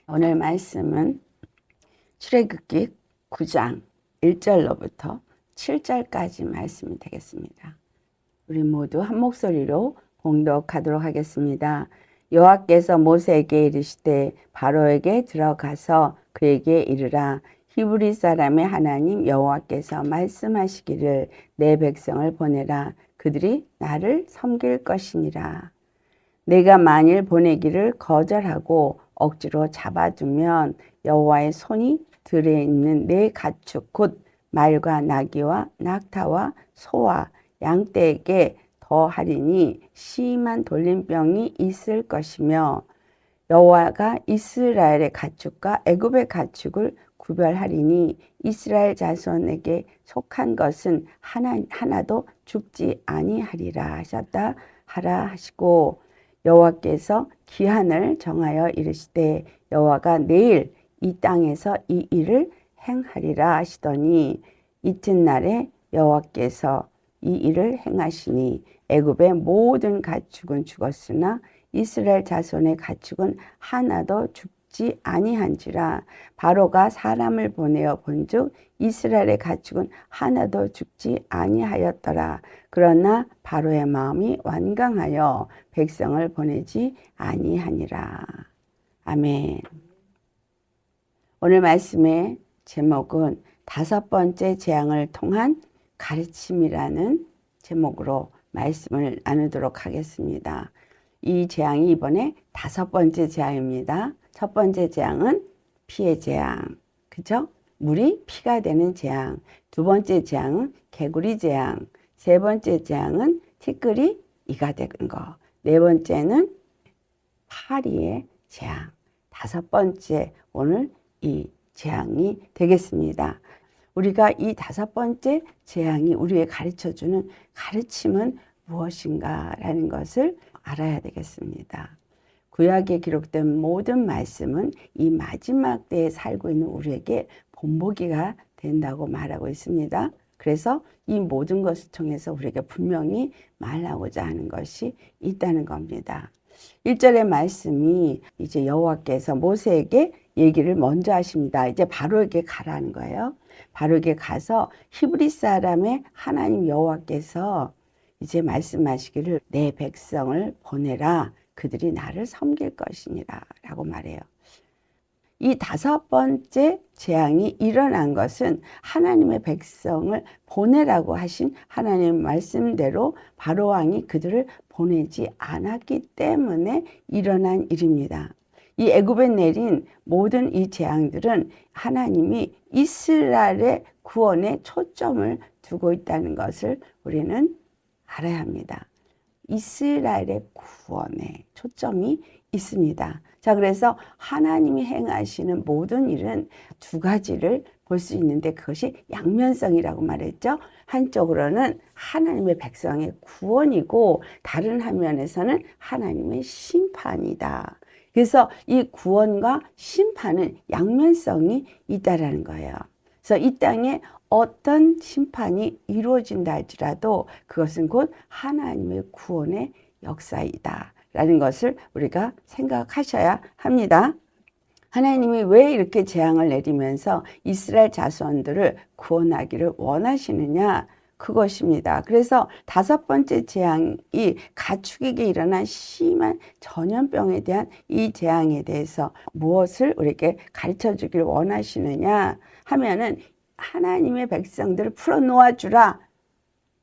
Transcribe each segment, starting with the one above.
오늘 말씀은 출애굽기 9장 1절로부터 7절까지 말씀이 되겠습니다. 우리 모두 한 목소리로 봉독하도록 하겠습니다. 여호와께서 모세에게 이르시되 바로에게 들어가서 그에게 이르라. 히브리 사람의 하나님 여호와께서 말씀하시기를 내 백성을 보내라. 그들이 나를 섬길 것이니라. 내가 만일 보내기를 거절하고 억지로 잡아두면 여호와의 손이 들에 있는 내 가축 곧 말과 나귀와 낙타와 소와 양떼에게 더하리니 심한 돌림병이 있을 것이며 여호와가 이스라엘의 가축과 애굽의 가축을 구별하리니 이스라엘 자손에게 속한 것은 하나도 죽지 아니하리라 하셨다 하라 하시고 여호와께서 기한을 정하여 이르시되 여호와가 내일 이 땅에서 이 일을 행하리라 하시더니 이튿날에 여호와께서 이 일을 행하시니 애굽의 모든 가축은 죽었으나 이스라엘 자손의 가축은 하나도 죽지 아니한지라. 바로가 사람을 보내어 본즉 이스라엘의 가축은 하나도 죽지 아니하였더라. 그러나 바로의 마음이 완강하여 백성을 보내지 아니하니라. 아멘. 오늘 말씀의 제목은 5번째 재앙을 통한 가르침이라는 제목으로 말씀을 나누도록 하겠습니다. 이 재앙이 이번에 5번째 재앙입니다. 첫 번째 재앙은 피의 재앙, 그죠? 물이 피가 되는 재앙. 두 번째 재앙은 개구리 재앙. 세 번째 재앙은 티끌이 이가 되는 거. 네 번째는 파리의 재앙. 5번째 오늘 이 재앙이 되겠습니다. 우리가 이 5번째 재앙이 우리에게 가르쳐주는 가르침은 무엇인가라는 것을 알아야 되겠습니다. 구약에 기록된 모든 말씀은 이 마지막 때에 살고 있는 우리에게 본보기가 된다고 말하고 있습니다. 그래서 이 모든 것을 통해서 우리에게 분명히 말하고자 하는 것이 있다는 겁니다. 1절의 말씀이 이제 여호와께서 모세에게 얘기를 먼저 하십니다. 이제 바로에게 가라는 거예요. 바로에게 가서 히브리 사람의 하나님 여호와께서 이제 말씀하시기를 내 백성을 보내라. 그들이 나를 섬길 것이니라 라고 말해요. 이 5번째 재앙이 일어난 것은 하나님의 백성을 보내라고 하신 하나님의 말씀대로 바로 왕이 그들을 보내지 않았기 때문에 일어난 일입니다. 이 애굽에 내린 모든 이 재앙들은 하나님이 이스라엘의 구원에 초점을 두고 있다는 것을 우리는 알아야 합니다. 이스라엘의 구원에 초점이 있습니다. 자, 그래서 하나님이 행하시는 모든 일은 두 가지를 볼 수 있는데 그것이 양면성이라고 말했죠. 한쪽으로는 하나님의 백성의 구원이고 다른 한면에서는 하나님의 심판이다. 그래서 이 구원과 심판은 양면성이 있다라는 거예요. 그래서 이 땅에 어떤 심판이 이루어진다 할지라도 그것은 곧 하나님의 구원의 역사이다 라는 것을 우리가 생각하셔야 합니다. 하나님이 왜 이렇게 재앙을 내리면서 이스라엘 자손들을 구원하기를 원하시느냐? 그것입니다. 그래서 5번째 재앙이 가축에게 일어난 심한 전염병에 대한 이 재앙에 대해서 무엇을 우리에게 가르쳐 주길 원하시느냐 하면은 하나님의 백성들을 풀어놓아 주라,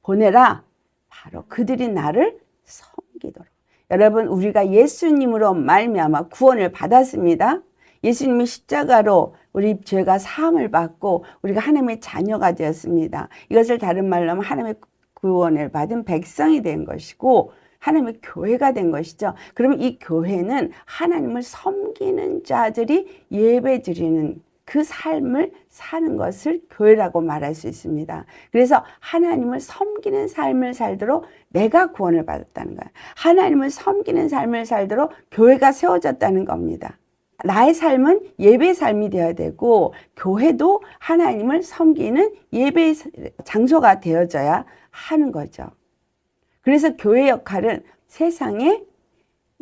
보내라. 바로 그들이 나를 섬기도록. 여러분, 우리가 예수님으로 말미암아 구원을 받았습니다. 예수님이 십자가로 우리 죄가 사함을 받고 우리가 하나님의 자녀가 되었습니다. 이것을 다른 말로 하면 하나님의 구원을 받은 백성이 된 것이고 하나님의 교회가 된 것이죠. 그러면 이 교회는 하나님을 섬기는 자들이 예배 드리는 그 삶을 사는 것을 교회라고 말할 수 있습니다. 그래서 하나님을 섬기는 삶을 살도록 내가 구원을 받았다는 거예요. 하나님을 섬기는 삶을 살도록 교회가 세워졌다는 겁니다. 나의 삶은 예배 삶이 되어야 되고 교회도 하나님을 섬기는 예배 장소가 되어져야 하는 거죠. 그래서 교회 역할은 세상에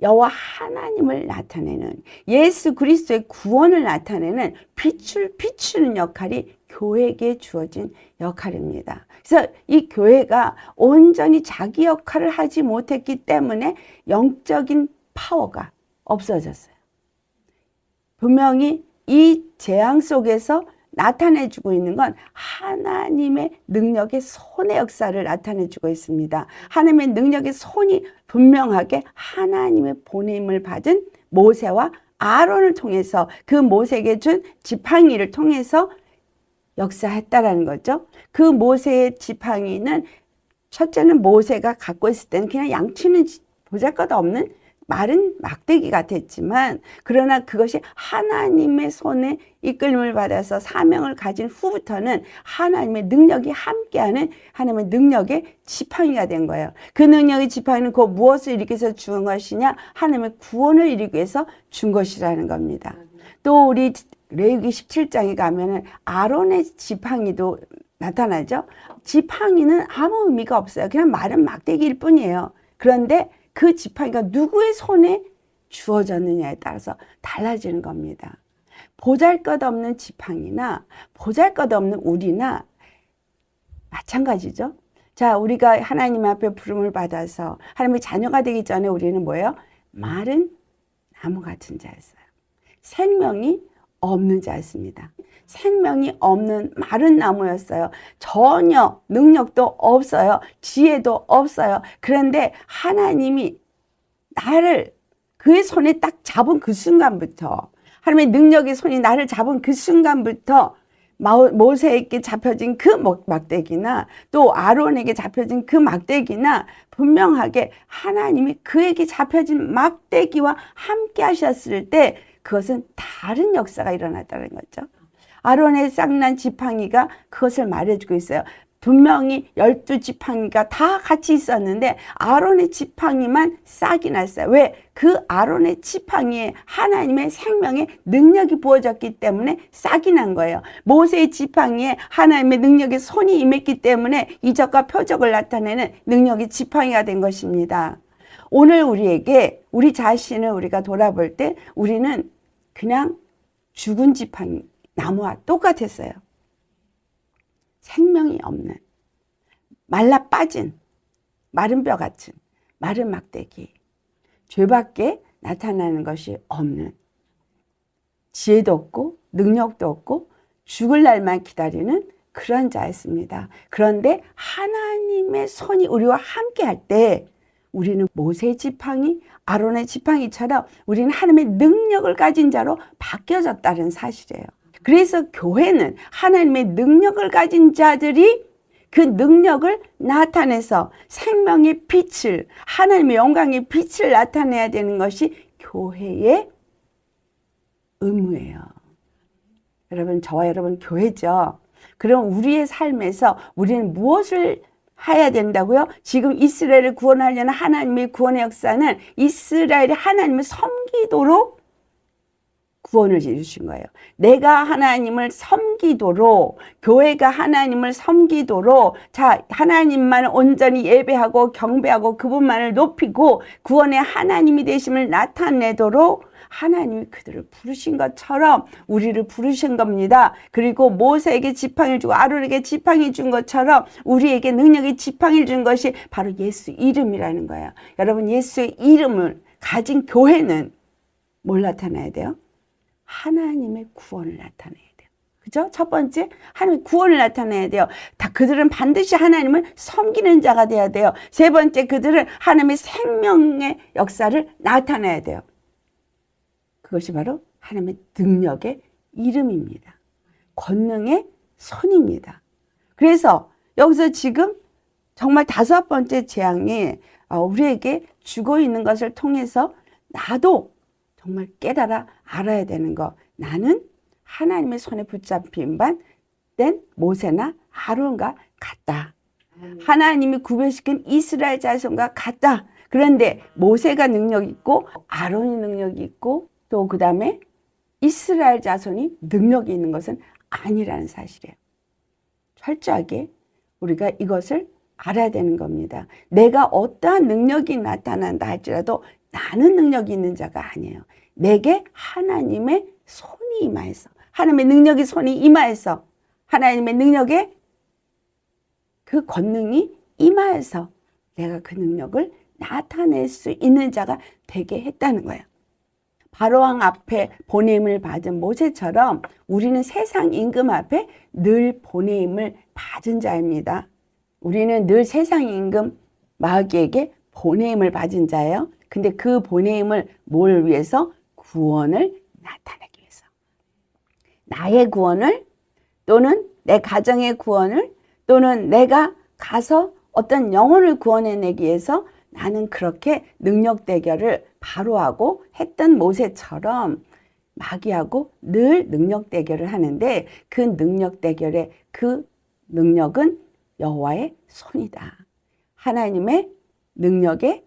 여호와 하나님을 나타내는, 예수 그리스도의 구원을 나타내는 비추는 역할이 교회에게 주어진 역할입니다. 그래서 이 교회가 온전히 자기 역할을 하지 못했기 때문에 영적인 파워가 없어졌어요. 분명히 이 재앙 속에서 나타내주고 있는 건 하나님의 능력의 손의 역사를 나타내주고 있습니다. 하나님의 능력의 손이 분명하게 하나님의 보냄을 받은 모세와 아론을 통해서, 그 모세에게 준 지팡이를 통해서 역사했다라는 거죠. 그 모세의 지팡이는, 첫째는 모세가 갖고 있을 때는 그냥 양치는 보잘것없는 마른 막대기 같았지만, 그러나 그것이 하나님의 손에 이끌림을 받아서 사명을 가진 후부터는 하나님의 능력이 함께하는 하나님의 능력의 지팡이가 된 거예요. 그 능력의 지팡이는 그 무엇을 일으키기 위해서 준 것이냐? 하나님의 구원을 이루기 위해서 준 것이라는 겁니다. 또 우리 레위기 17장에 가면은 아론의 지팡이도 나타나죠. 지팡이는 아무 의미가 없어요. 그냥 마른 막대기일 뿐이에요. 그런데 그 지팡이가 누구의 손에 주어졌느냐에 따라서 달라지는 겁니다. 보잘것없는 지팡이나 보잘것없는 우리나 마찬가지죠. 자, 우리가 하나님 앞에 부름을 받아서 하나님의 자녀가 되기 전에 우리는 뭐예요? 마른 나무 같은 자였어요. 생명이 없는 자였습니다. 생명이 없는 마른 나무였어요. 전혀 능력도 없어요. 지혜도 없어요. 그런데 하나님이 나를 그의 손에 딱 잡은 그 순간부터, 하나님의 능력의 손이 나를 잡은 그 순간부터 모세에게 잡혀진 그 막대기나 또 아론에게 잡혀진 그 막대기나 분명하게 하나님이 그에게 잡혀진 막대기와 함께 하셨을 때 그것은 다른 역사가 일어났다는 거죠. 아론의 쌍난 지팡이가 그것을 말해주고 있어요. 분명히 12지팡이가 다 같이 있었는데 아론의 지팡이만 싹이 났어요. 왜? 그 아론의 지팡이에 하나님의 생명의 능력이 부어졌기 때문에 싹이 난 거예요. 모세의 지팡이에 하나님의 능력의 손이 임했기 때문에 이적과 표적을 나타내는 능력의 지팡이가 된 것입니다. 오늘 우리에게 우리 자신을 우리가 돌아볼 때 우리는 그냥 죽은 지팡이, 나무와 똑같았어요. 생명이 없는, 말라 빠진, 마른 뼈 같은, 마른 막대기. 죄밖에 나타나는 것이 없는, 지혜도 없고 능력도 없고 죽을 날만 기다리는 그런 자였습니다. 그런데 하나님의 손이 우리와 함께 할 때 우리는 모세의 지팡이, 아론의 지팡이처럼 우리는 하나님의 능력을 가진 자로 바뀌어졌다는 사실이에요. 그래서 교회는 하나님의 능력을 가진 자들이 그 능력을 나타내서 생명의 빛을, 하나님의 영광의 빛을 나타내야 되는 것이 교회의 의무예요. 여러분, 저와 여러분 교회죠. 그럼 우리의 삶에서 우리는 무엇을 해야 된다고요? 지금 이스라엘을 구원하려는 하나님의 구원의 역사는 이스라엘이 하나님을 섬기도록 구원을 이루신 거예요. 내가 하나님을 섬기도록, 교회가 하나님을 섬기도록, 자, 하나님만 온전히 예배하고 경배하고 그분만을 높이고 구원의 하나님이 되심을 나타내도록 하나님이 그들을 부르신 것처럼 우리를 부르신 겁니다. 그리고 모세에게 지팡이를 주고 아론에게 지팡이 준 것처럼 우리에게 능력의 지팡이를 준 것이 바로 예수 이름이라는 거예요. 여러분, 예수의 이름을 가진 교회는 뭘 나타내야 돼요? 하나님의 구원을 나타내야 돼요. 그죠? 첫 번째, 하나님의 구원을 나타내야 돼요. 그들은 반드시 하나님을 섬기는 자가 돼야 돼요. 세 번째, 그들은 하나님의 생명의 역사를 나타내야 돼요. 그것이 바로 하나님의 능력의 이름입니다. 권능의 손입니다. 그래서 여기서 지금 정말 5번째 재앙이 우리에게 주고 있는 것을 통해서 나도 정말 깨달아 알아야 되는 거. 나는 하나님의 손에 붙잡힌 된 모세나 아론과 같다. 하나님이 구별시킨 이스라엘 자손과 같다. 그런데 모세가 능력이 있고 아론이 능력이 있고 또 그 다음에 이스라엘 자손이 능력이 있는 것은 아니라는 사실이에요. 철저하게 우리가 이것을 알아야 되는 겁니다. 내가 어떠한 능력이 나타난다 할지라도 나는 능력이 있는 자가 아니에요. 내게 하나님의 손이 임하여서, 하나님의 능력이 손이 임하여서, 하나님의 능력에 그 권능이 임하여서 내가 그 능력을 나타낼 수 있는 자가 되게 했다는 거예요. 바로왕 앞에 보냄을 받은 모세처럼 우리는 세상 임금 앞에 늘 보냄을 받은 자입니다. 우리는 늘 세상 임금 마귀에게 보냄을 받은 자예요. 근데 그 보냄을 뭘 위해서? 구원을 나타내기 위해서. 나의 구원을, 또는 내 가정의 구원을, 또는 내가 가서 어떤 영혼을 구원해내기 위해서 나는 그렇게 능력 대결을 바로하고 했던 모세처럼 마귀하고 늘 능력 대결을 하는데, 그 능력 대결의 그 능력은 여호와의 손이다. 하나님의 능력의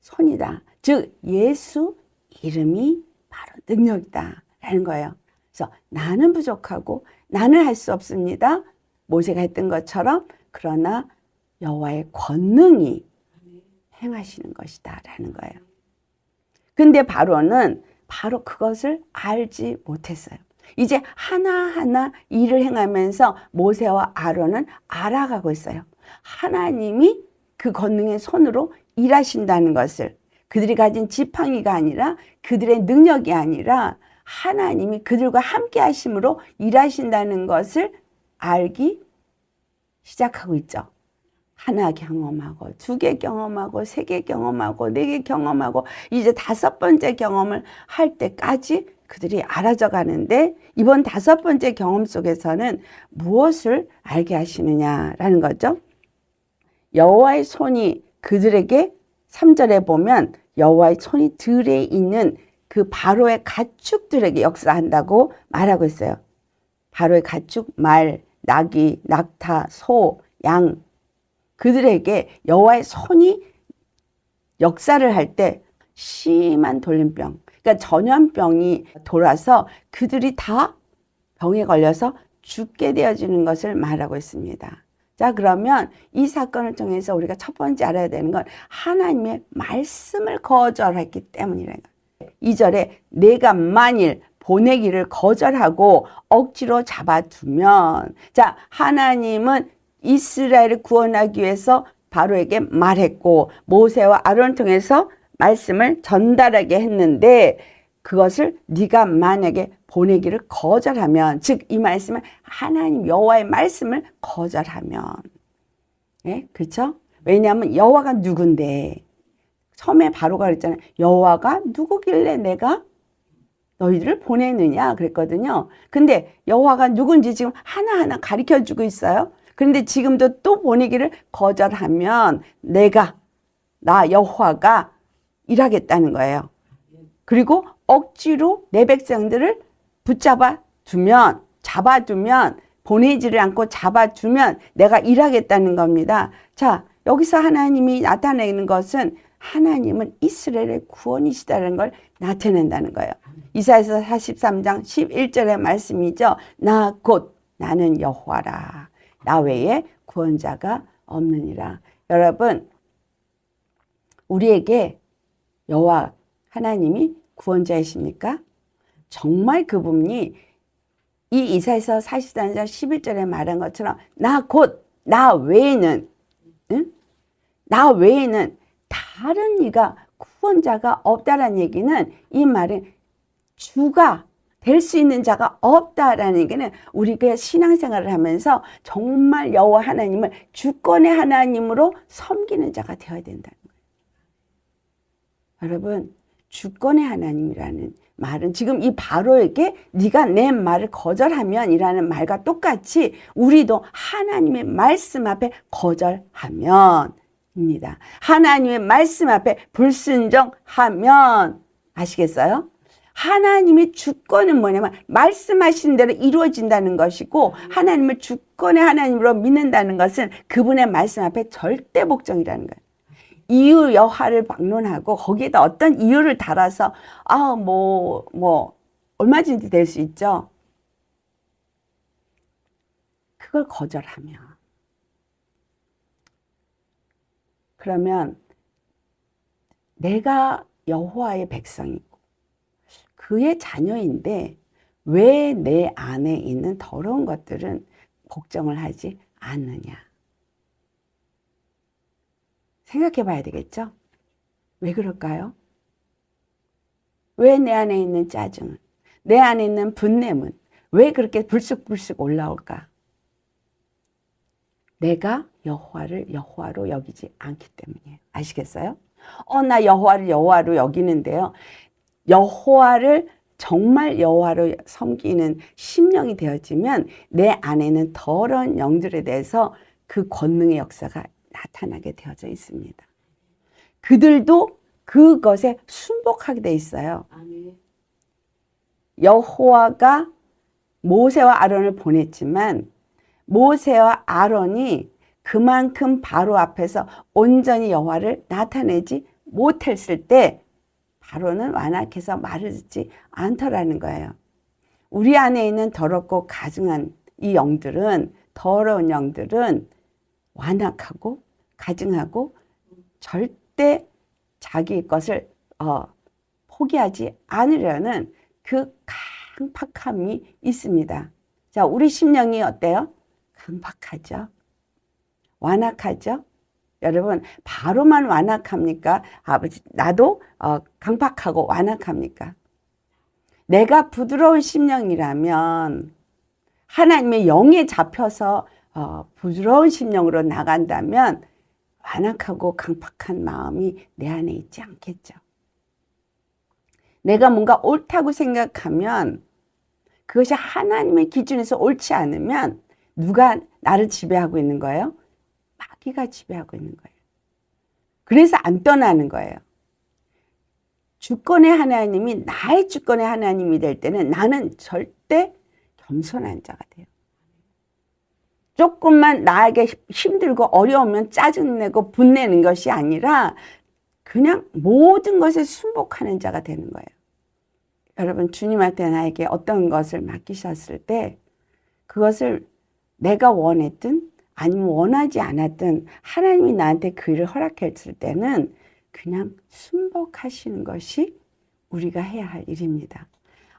손이다. 즉 예수 이름이 바로 능력이다 라는 거예요. 그래서 나는 부족하고 나는 할 수 없습니다. 모세가 했던 것처럼. 그러나 여호와의 권능이 행하시는 것이다 라는 거예요. 근데 바로는 바로 그것을 알지 못했어요. 이제 하나하나 일을 행하면서 모세와 아론은 알아가고 있어요. 하나님이 그 권능의 손으로 일하신다는 것을, 그들이 가진 지팡이가 아니라, 그들의 능력이 아니라 하나님이 그들과 함께 하심으로 일하신다는 것을 알기 시작하고 있죠. 하나 경험하고, 2개 경험하고, 3개 경험하고, 4개 경험하고, 이제 5번째 경험을 할 때까지 그들이 알아져 가는데, 이번 5번째 경험 속에서는 무엇을 알게 하시느냐라는 거죠. 여호와의 손이 그들에게, 3절에 보면 여호와의 손이 들에 있는 그 바로의 가축들에게 역사한다고 말하고 있어요. 바로의 가축, 말, 나귀, 낙타, 소, 양, 그들에게 여호와의 손이 역사를 할 때 심한 돌림병, 그러니까 전염병이 돌아서 그들이 다 병에 걸려서 죽게 되어지는 것을 말하고 있습니다. 자, 그러면 이 사건을 통해서 우리가 첫 번째 알아야 되는 건 하나님의 말씀을 거절했기 때문이라는 거예요. 2절에 내가 만일 보내기를 거절하고 억지로 잡아두면, 자, 하나님은 이스라엘을 구원하기 위해서 바로에게 말했고 모세와 아론을 통해서 말씀을 전달하게 했는데, 그것을 네가 만약에 보내기를 거절하면, 즉 이 말씀을, 하나님 여호와의 말씀을 거절하면, 예? 그렇죠? 왜냐하면 여호와가 누군데, 처음에 바로가 그랬잖아요. 여호와가 누구길래 내가 너희들을 보내느냐 그랬거든요. 근데 여호와가 누군지 지금 하나하나 가르쳐주고 있어요. 그런데 지금도 또 보내기를 거절하면 나 여호와가 일하겠다는 거예요. 그리고 억지로 내 백성들을 잡아두면, 보내지를 않고 잡아두면 내가 일하겠다는 겁니다. 자, 여기서 하나님이 나타내는 것은 하나님은 이스라엘의 구원이시다는 걸 나타낸다는 거예요. 이사야서 43장 11절의 말씀이죠. 나는 여호와라. 나 외에 구원자가 없느니라. 여러분, 우리에게 여호와 하나님이 구원자이십니까? 정말 그분이 이 이사야서 43장 11절에 말한 것처럼 나 외에는, 응? 나 외에는 다른 이가 구원자가 없다라는 얘기는, 이 말은 주가 될 수 있는 자가 없다라는 얘기는 우리가 신앙생활을 하면서 정말 여호와 하나님을 주권의 하나님으로 섬기는 자가 되어야 된다는 거예요. 여러분, 주권의 하나님이라는 말은 지금 이 바로에게 네가 내 말을 거절하면 이라는 말과 똑같이 우리도 하나님의 말씀 앞에 거절하면 입니다. 하나님의 말씀 앞에 불순종하면, 아시겠어요? 하나님의 주권은 뭐냐면 말씀하신 대로 이루어진다는 것이고, 하나님을 주권의 하나님으로 믿는다는 것은 그분의 말씀 앞에 절대 복종이라는 거예요. 이유 여하를 막론하고 거기에다 어떤 이유를 달아서 얼마든지 될 수 있죠. 그걸 거절하면, 그러면 내가 여호와의 백성이고 그의 자녀인데 왜 내 안에 있는 더러운 것들은 걱정을 하지 않느냐. 생각해 봐야 되겠죠? 왜 그럴까요? 왜 내 안에 있는 짜증은, 내 안에 있는 분냄은 왜 그렇게 불쑥불쑥 올라올까? 내가 여호와를 여호와로 여기지 않기 때문이에요. 아시겠어요? 나 여호와를 여호와로 여기는데요. 여호와를 정말 여호와로 섬기는 심령이 되어지면 내 안에는 더러운 영들에 대해서 그 권능의 역사가 나타나게 되어져 있습니다. 그들도 그것에 순복하게 돼 있어요. 여호와가 모세와 아론을 보냈지만 모세와 아론이 그만큼 바로 앞에서 온전히 여호와를 나타내지 못했을 때 바로는 완악해서 말을 듣지 않더라는 거예요. 우리 안에 있는 더럽고 가증한 이 영들은, 더러운 영들은 완악하고 가증하고 절대 자기 것을 포기하지 않으려는 그 강팍함이 있습니다. 자, 우리 심령이 어때요? 강팍하죠? 완악하죠? 여러분, 바로만 완악합니까? 나도 강팍하고 완악합니까? 내가 부드러운 심령이라면 하나님의 영에 잡혀서 부드러운 심령으로 나간다면 완악하고 강팍한 마음이 내 안에 있지 않겠죠. 내가 뭔가 옳다고 생각하면 그것이 하나님의 기준에서 옳지 않으면 누가 나를 지배하고 있는 거예요? 마귀가 지배하고 있는 거예요. 그래서 안 떠나는 거예요. 주권의 하나님이 나의 주권의 하나님이 될 때는 나는 절대 겸손한 자가 돼요. 조금만 나에게 힘들고 어려우면 짜증내고 분내는 것이 아니라 그냥 모든 것에 순복하는 자가 되는 거예요. 여러분, 주님한테 나에게 어떤 것을 맡기셨을 때 그것을 내가 원했든 아니면 원하지 않았든 하나님이 나한테 그 일을 허락했을 때는 그냥 순복하시는 것이 우리가 해야 할 일입니다.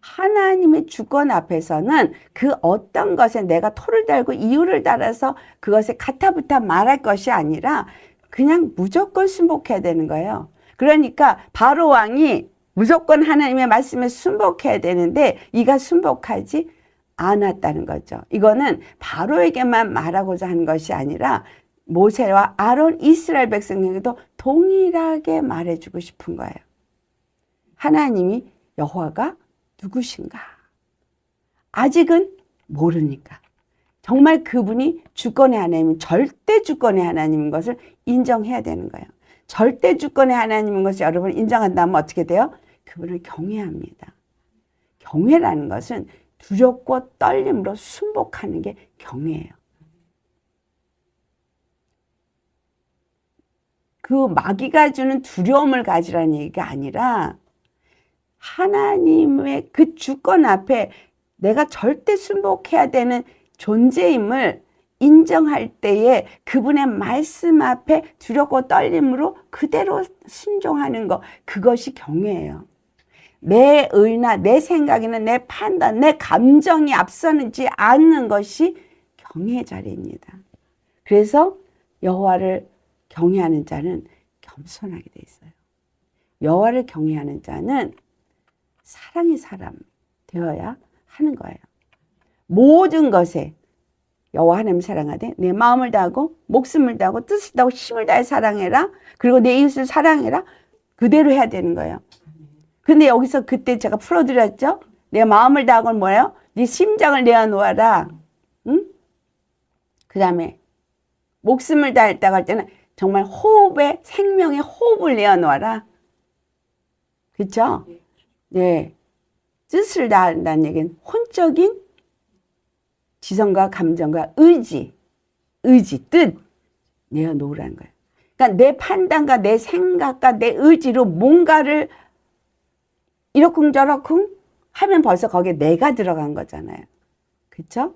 하나님의 주권 앞에서는 그 어떤 것에 내가 토를 달고 이유를 달아서 그것에 가타부타 말할 것이 아니라 그냥 무조건 순복해야 되는 거예요. 그러니까 바로 왕이 무조건 하나님의 말씀에 순복해야 되는데 이가 순복하지 않았다는 거죠. 이거는 바로에게만 말하고자 하는 것이 아니라 모세와 아론 이스라엘 백성에게도 동일하게 말해주고 싶은 거예요. 하나님이 여호와가 누구신가? 아직은 모르니까. 정말 그분이 주권의 하나님, 절대 주권의 하나님인 것을 인정해야 되는 거예요. 절대 주권의 하나님인 것을 여러분 인정한다면 어떻게 돼요? 그분을 경외합니다. 경외라는 것은 두렵고 떨림으로 순복하는 게 경외예요. 그 마귀가 주는 두려움을 가지라는 얘기가 아니라 하나님의 그 주권 앞에 내가 절대 순복해야 되는 존재임을 인정할 때에 그분의 말씀 앞에 두렵고 떨림으로 그대로 순종하는 것, 그것이 경외예요. 내 의나 내 생각이나 내 판단, 내 감정이 앞서지 않는 것이 경외의 자리입니다. 그래서 여호와를 경외하는 자는 겸손하게 돼 있어요. 여호와를 경외하는 자는 사랑의 사람 되어야 하는 거예요. 모든 것에 여호와 하나님 사랑하되 내 마음을 다하고 목숨을 다하고 뜻을 다하고 힘을 다해 사랑해라. 그리고 내 이웃을 사랑해라. 그대로 해야 되는 거예요. 근데 여기서 그때 제가 풀어드렸죠. 내 마음을 다하고는 뭐예요? 네 심장을 내어놓아라. 응? 그 다음에 목숨을 다했다고 할 때는 정말 호흡에 생명의 호흡을 내어놓아라. 그렇죠? 네. 뜻을 다한다는 얘기는 혼적인 지성과 감정과 의지, 뜻 내어놓으라는 거예요. 그러니까 내 판단과 내 생각과 내 의지로 뭔가를 이러쿵저러쿵 하면 벌써 거기에 내가 들어간 거잖아요. 그렇죠?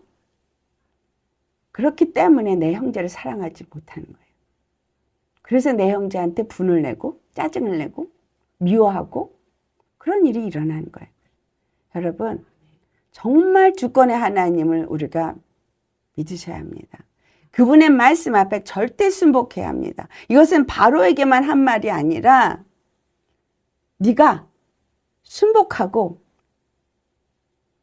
그렇기 때문에 내 형제를 사랑하지 못하는 거예요. 그래서 내 형제한테 분을 내고 짜증을 내고 미워하고 그런 일이 일어나는 거예요. 여러분, 정말 주권의 하나님을 우리가 믿으셔야 합니다. 그분의 말씀 앞에 절대 순복해야 합니다. 이것은 바로에게만 한 말이 아니라 네가 순복하고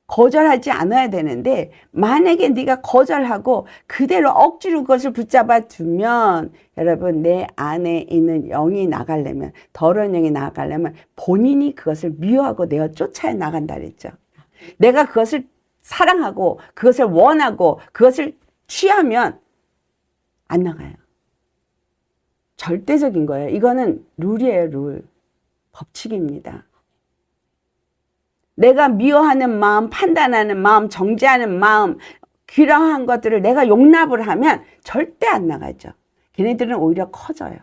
거절하지 않아야 되는데, 만약에 네가 거절하고 그대로 억지로 그것을 붙잡아 두면, 여러분, 내 안에 있는 영이 나가려면, 더러운 영이 나가려면 본인이 그것을 미워하고 내어 쫓아 나간다 그랬죠. 내가 그것을 사랑하고 그것을 원하고 그것을 취하면 안 나가요. 절대적인 거예요. 이거는 룰이에요, 룰. 법칙입니다. 내가 미워하는 마음, 판단하는 마음, 정죄하는 마음, 그러한 것들을 내가 용납을 하면 절대 안 나가죠. 걔네들은 오히려 커져요.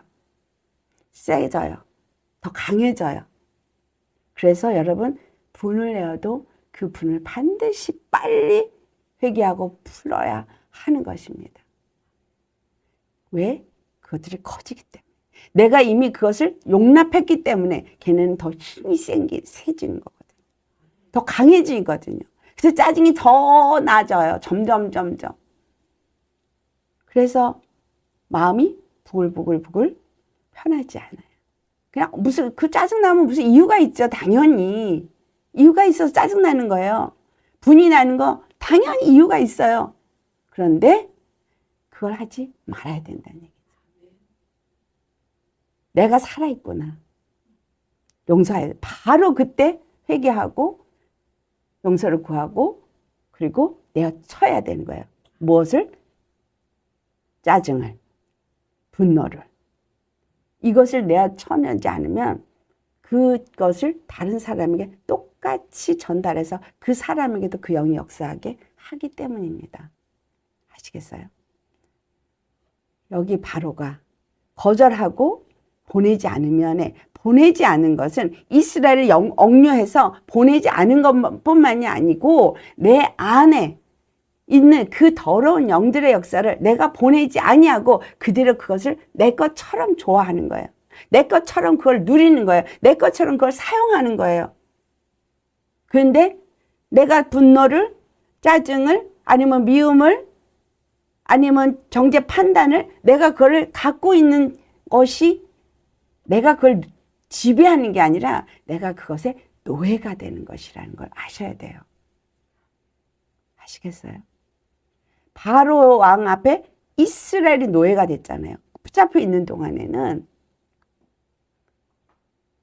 세져요. 더 강해져요. 그래서 여러분, 분을 내어도 그 분을 반드시 빨리 회개하고 풀어야 하는 것입니다. 왜? 그것들이 커지기 때문에. 내가 이미 그것을 용납했기 때문에 걔네는 더 힘이 세지는 거거든요. 더 강해지거든요. 그래서 짜증이 더 낮아요. 점점. 그래서 마음이 부글부글 편하지 않아요. 그냥 무슨, 그 짜증나면 무슨 이유가 있죠. 당연히. 이유가 있어서 짜증나는 거예요. 분이 나는 거 당연히 이유가 있어요. 그런데 그걸 하지 말아야 된다는 얘기죠. 내가 살아있구나. 용서해야 돼. 바로 그때 회개하고 용서를 구하고 그리고 내가 쳐야 되는 거예요. 무엇을? 짜증을, 분노를. 이것을 내가 쳐내지 않으면 그것을 다른 사람에게 똑같이 전달해서 그 사람에게도 그 영이 역사하게 하기 때문입니다. 아시겠어요? 여기 바로가 거절하고 보내지 않으면, 보내지 않은 것은 이스라엘을 억류해서 보내지 않은 것뿐만이 아니고 내 안에 있는 그 더러운 영들의 역사를 내가 보내지 아니하고 그대로 그것을 내 것처럼 좋아하는 거예요. 내 것처럼 그걸 누리는 거예요. 내 것처럼 그걸 사용하는 거예요. 그런데 내가 분노를, 짜증을, 아니면 미움을, 아니면 정죄 판단을, 내가 그걸 갖고 있는 것이 내가 그걸 지배하는 게 아니라 내가 그것의 노예가 되는 것이라는 걸 아셔야 돼요. 아시겠어요? 바로 왕 앞에 이스라엘이 노예가 됐잖아요. 붙잡혀 있는 동안에는.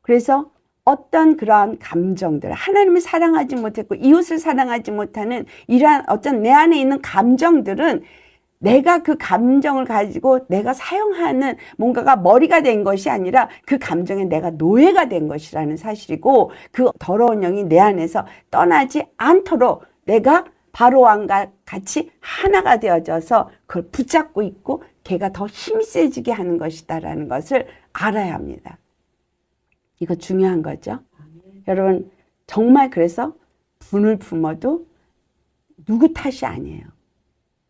그래서 어떤 그러한 감정들, 하나님을 사랑하지 못했고 이웃을 사랑하지 못하는 이러한 어떤 내 안에 있는 감정들은 내가 그 감정을 가지고 내가 사용하는 뭔가가 머리가 된 것이 아니라 그 감정에 내가 노예가 된 것이라는 사실이고, 그 더러운 영이 내 안에서 떠나지 않도록 내가 바로왕과 같이 하나가 되어져서 그걸 붙잡고 있고 걔가 더 힘이 세지게 하는 것이다라는 것을 알아야 합니다. 이거 중요한 거죠. 여러분, 정말 그래서 분을 품어도 누구 탓이 아니에요.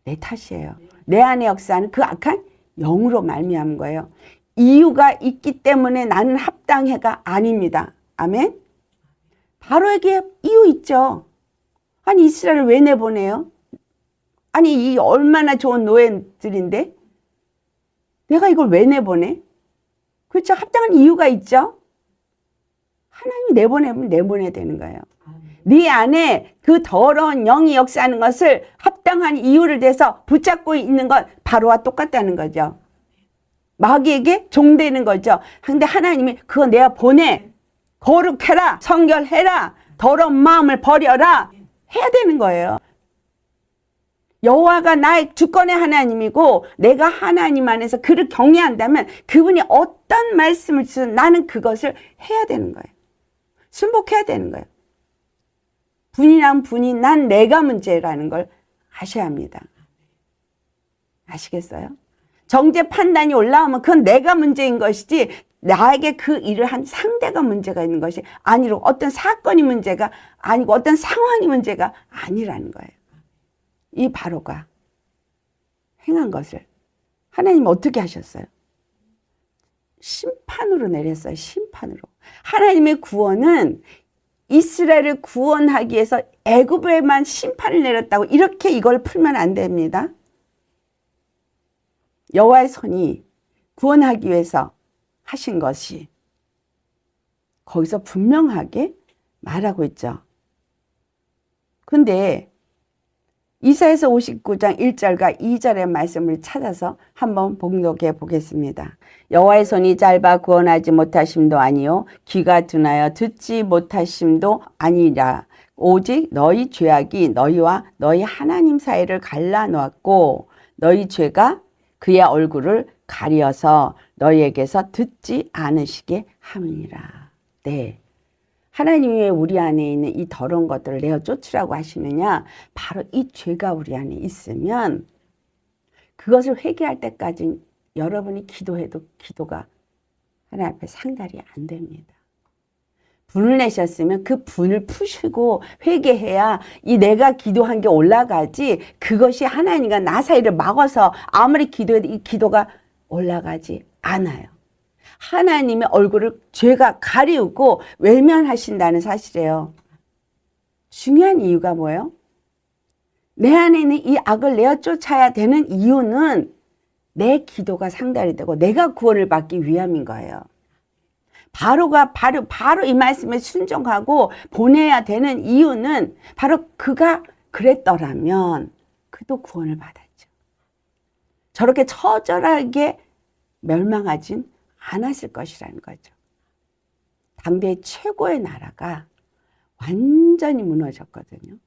내 탓이에요. 내 안에 역사하는 그 악한 영으로 말미암은 거예요. 이유가 있기 때문에 나는 합당해가 아닙니다. 아멘. 바로에게 이유 있죠. 아니, 이스라엘을 왜 내보내요? 아니, 이 얼마나 좋은 노예들인데 내가 이걸 왜 내보내? 그렇죠. 합당한 이유가 있죠. 하나님이 내보내면 내보내야 되는 거예요. 네 안에 그 더러운 영이 역사하는 것을 합당한 이유를 대서 붙잡고 있는 것 바로와 똑같다는 거죠. 마귀에게 종되는 거죠. 근데 하나님이 그거 내가 보내. 거룩해라. 성결해라. 더러운 마음을 버려라. 해야 되는 거예요. 여호와가 나의 주권의 하나님이고 내가 하나님 안에서 그를 경외한다면 그분이 어떤 말씀을 주든 나는 그것을 해야 되는 거예요. 순복해야 되는 거예요. 분이 난 내가 문제라는 걸 아셔야 합니다. 아시겠어요? 정죄 판단이 올라오면 그건 내가 문제인 것이지 나에게 그 일을 한 상대가 문제가 있는 것이 아니고 어떤 사건이 문제가 아니고 어떤 상황이 문제가 아니라는 거예요. 이 바로가 행한 것을 하나님 어떻게 하셨어요? 심판으로 내렸어요. 심판으로. 하나님의 구원은 이스라엘을 구원하기 위해서 애굽에만 심판을 내렸다고 이렇게 이걸 풀면 안 됩니다. 여호와의 손이 구원하기 위해서 하신 것이 거기서 분명하게 말하고 있죠. 근데 이사야서 59장 1절과 2절의 말씀을 찾아서 한번 봉독해 보겠습니다. 여호와의 손이 짧아 구원하지 못하심도 아니요 귀가 둔하여 듣지 못하심도 아니라 오직 너희 죄악이 너희와 너희 하나님 사이를 갈라놓았고 너희 죄가 그의 얼굴을 가려서 너희에게서 듣지 않으시게 함이니라. 네. 하나님이 왜 우리 안에 있는 이 더러운 것들을 내어 쫓으라고 하시느냐? 바로 이 죄가 우리 안에 있으면 그것을 회개할 때까지 여러분이 기도해도 기도가 하나님 앞에 상달이 안 됩니다. 분을 내셨으면 그 분을 푸시고 회개해야 이 내가 기도한 게 올라가지, 그것이 하나님과 나 사이를 막아서 아무리 기도해도 이 기도가 올라가지 않아요. 하나님의 얼굴을 죄가 가리우고 외면하신다는 사실이에요. 중요한 이유가 뭐예요? 내 안에 있는 이 악을 내어 쫓아야 되는 이유는 내 기도가 상달이 되고 내가 구원을 받기 위함인 거예요. 바로 이 말씀에 순종하고 보내야 되는 이유는 바로 그가 그랬더라면 그도 구원을 받았죠. 저렇게 처절하게 멸망하진 않았을 것이라는 거죠. 당대 최고의 나라가 완전히 무너졌거든요.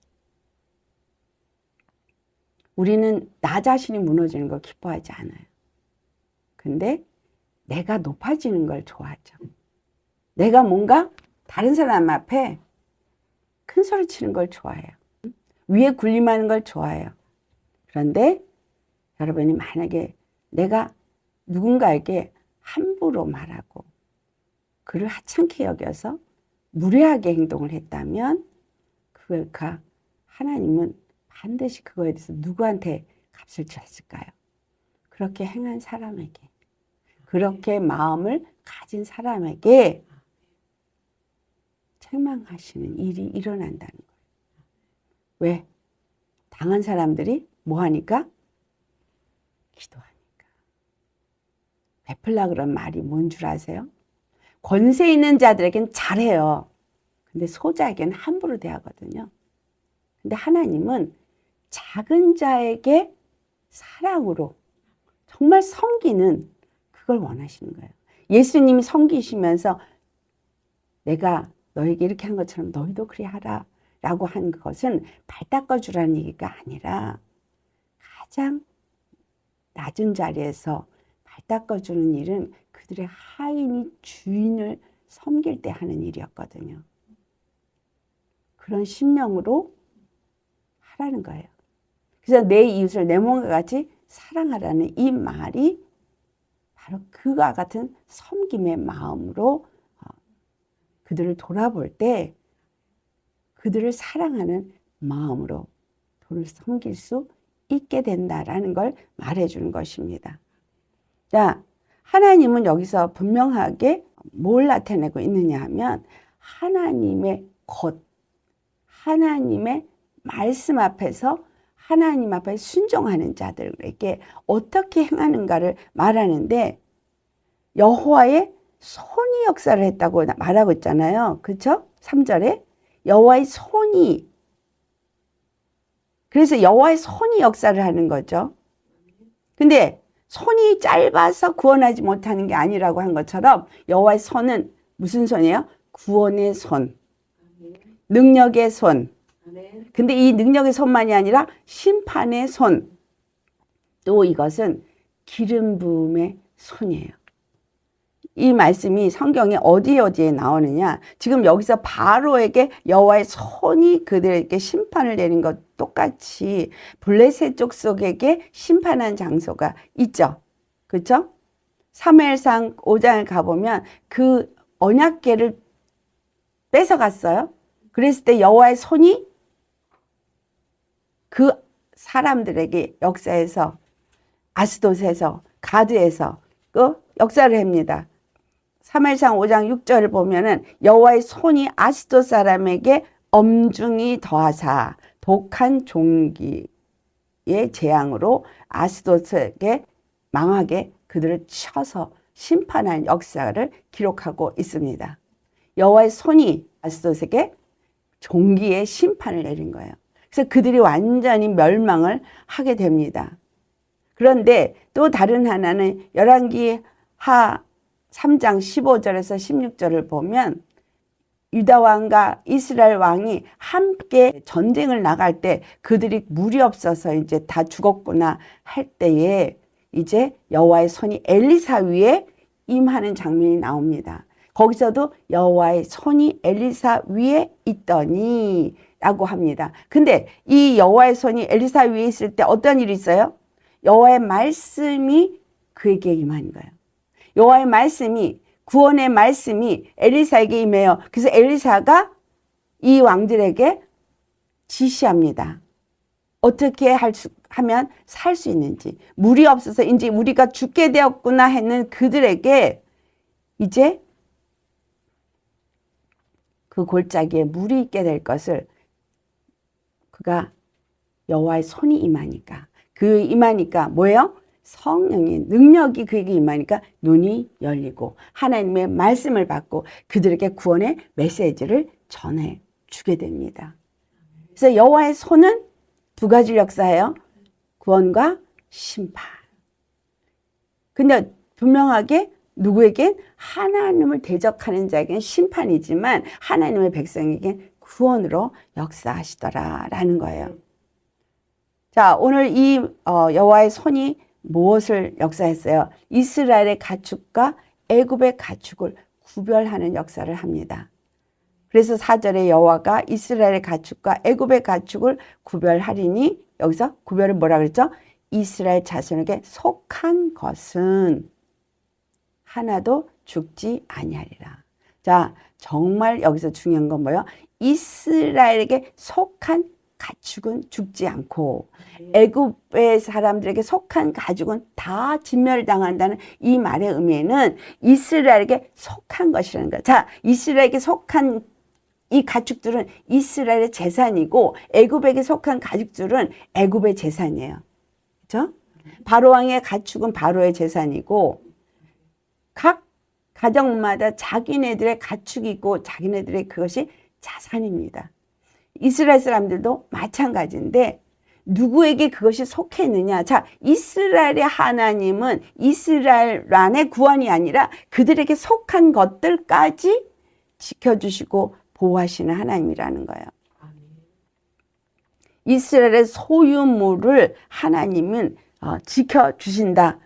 우리는 나 자신이 무너지는 걸 기뻐하지 않아요. 근데 내가 높아지는 걸 좋아하죠. 내가 뭔가 다른 사람 앞에 큰 소리 치는 걸 좋아해요. 위에 군림하는 걸 좋아해요. 그런데 여러분이 만약에 내가 누군가에게 함부로 말하고 그를 하찮게 여겨서 무례하게 행동을 했다면 그가 하나님은 반드시 그거에 대해서 누구한테 값을 줬을까요? 그렇게 행한 사람에게, 그렇게 마음을 가진 사람에게 책망하시는 일이 일어난다는 거예요. 왜? 당한 사람들이 뭐 하니까? 기도하니까. 베풀라 그런 말이 뭔 줄 아세요? 권세 있는 자들에겐 잘해요. 근데 소자에게는 함부로 대하거든요. 근데 하나님은 작은 자에게 사랑으로 정말 섬기는 그걸 원하시는 거예요. 예수님이 섬기시면서 내가 너에게 이렇게 한 것처럼 너희도 그리 하라 라고 한 것은 발 닦아주라는 얘기가 아니라 가장 낮은 자리에서 발 닦아주는 일은 그들의 하인이 주인을 섬길 때 하는 일이었거든요. 그런 심령으로 하라는 거예요. 그래서 내 이웃을 내 몸과 같이 사랑하라는 이 말이 바로 그와 같은 섬김의 마음으로 그들을 돌아볼 때 그들을 사랑하는 마음으로 도를 섬길 수 있게 된다라는 걸 말해주는 것입니다. 자, 하나님은 여기서 분명하게 뭘 나타내고 있느냐 하면 하나님의 것, 하나님의 말씀 앞에서 하나님 앞에 순종하는 자들에게 어떻게 행하는가를 말하는데 여호와의 손이 역사를 했다고 말하고 있잖아요. 그렇죠? 3절에 여호와의 손이, 그래서 여호와의 손이 역사를 하는 거죠. 근데 손이 짧아서 구원하지 못하는 게 아니라고 한 것처럼 여호와의 손은 무슨 손이에요? 구원의 손, 능력의 손. 근데 이 능력의 손만이 아니라 심판의 손, 또 이것은 기름 부음의 손이에요. 이 말씀이 성경에 어디에 나오느냐, 지금 여기서 바로에게 여호와의 손이 그들에게 심판을 내린 것 똑같이 블레셋 족속에게 심판한 장소가 있죠. 그렇죠? 사무엘상 5장을 가보면 그 언약궤를 뺏어갔어요. 그랬을 때 여호와의 손이 그 사람들에게 역사에서 아스돗에서 가드에서 그 역사를 합니다. 사무엘상 5장 6절을 보면은 여호와의 손이 아스돗 사람에게 엄중히 더하사 독한 종기의 재앙으로 아스돗에게 망하게 그들을 쳐서 심판한 역사를 기록하고 있습니다. 여호와의 손이 아스돗에게 종기의 심판을 내린 거예요. 그래서 그들이 완전히 멸망을 하게 됩니다. 그런데 또 다른 하나는 열왕기 하 3장 15절에서 16절을 보면 유다 왕과 이스라엘 왕이 함께 전쟁을 나갈 때 그들이 물이 없어서 이제 다 죽었구나 할 때에 이제 여호와의 손이 엘리사 위에 임하는 장면이 나옵니다. 거기서도 여호와의 손이 엘리사 위에 있더니 라고 합니다. 근데 이 여호와의 손이 엘리사 위에 있을 때 어떤 일이 있어요? 여호와의 말씀이 그에게 임한 거예요. 여호와의 말씀이, 구원의 말씀이 엘리사에게 임해요. 그래서 엘리사가 이 왕들에게 지시합니다. 어떻게 하면 살 수 있는지. 물이 없어서 이제 우리가 죽게 되었구나 했는 그들에게 이제 그 골짜기에 물이 있게 될 것을 그가 여호와의 손이 임하니까, 그 임하니까 뭐예요? 성령의 능력이 그에게 임하니까 눈이 열리고 하나님의 말씀을 받고 그들에게 구원의 메시지를 전해 주게 됩니다. 그래서 여호와의 손은 두 가지 역사예요. 구원과 심판. 근데 분명하게 누구에겐 하나님을 대적하는 자에겐 심판이지만 하나님의 백성에겐 구원으로 역사하시더라라는 거예요. 자, 오늘 이 여호와의 손이 무엇을 역사했어요? 이스라엘의 가축과 애굽의 가축을 구별하는 역사를 합니다. 그래서 4절에 여호와가 이스라엘의 가축과 애굽의 가축을 구별하리니 여기서 구별을 뭐라 그랬죠? 이스라엘 자손에게 속한 것은 하나도 죽지 아니하리라. 자, 정말 여기서 중요한 건 뭐예요? 이스라엘에게 속한 가축은 죽지 않고 애굽의 사람들에게 속한 가축은 다 진멸당한다는 이 말의 의미는 이스라엘에게 속한 것이라는 거예요. 자, 이스라엘에게 속한 이 가축들은 이스라엘의 재산이고 애굽에게 속한 가축들은 애굽의 재산이에요. 그렇죠? 바로 왕의 가축은 바로의 재산이고 각 가정마다 자기네들의 가축이 있고 자기네들의 그것이 자산입니다. 이스라엘 사람들도 마찬가지인데 누구에게 그것이 속해 있느냐? 자, 이스라엘의 하나님은 이스라엘만의 구원이 아니라 그들에게 속한 것들까지 지켜주시고 보호하시는 하나님이라는 거예요. 이스라엘의 소유물을 하나님은 지켜주신다.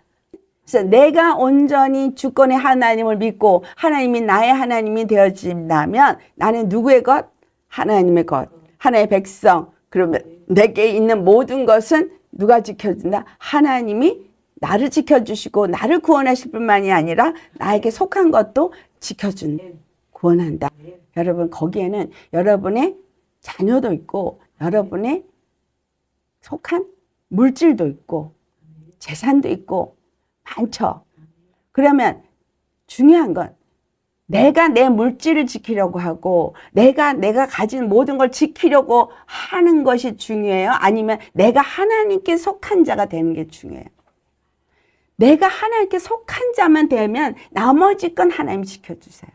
그래서 내가 온전히 주권의 하나님을 믿고 하나님이 나의 하나님이 되어진다면 나는 누구의 것? 하나님의 것. 하나님의 백성. 그러면 내게 있는 모든 것은 누가 지켜준다? 하나님이 나를 지켜주시고 나를 구원하실 뿐만이 아니라 나에게 속한 것도 지켜준, 구원한다. 여러분, 거기에는 여러분의 자녀도 있고 여러분의 속한 물질도 있고 재산도 있고 많죠. 그러면 중요한 건 내가 내 물질을 지키려고 하고 내가 가진 모든 걸 지키려고 하는 것이 중요해요? 아니면 내가 하나님께 속한 자가 되는 게 중요해요? 내가 하나님께 속한 자만 되면 나머지 건 하나님 지켜주세요.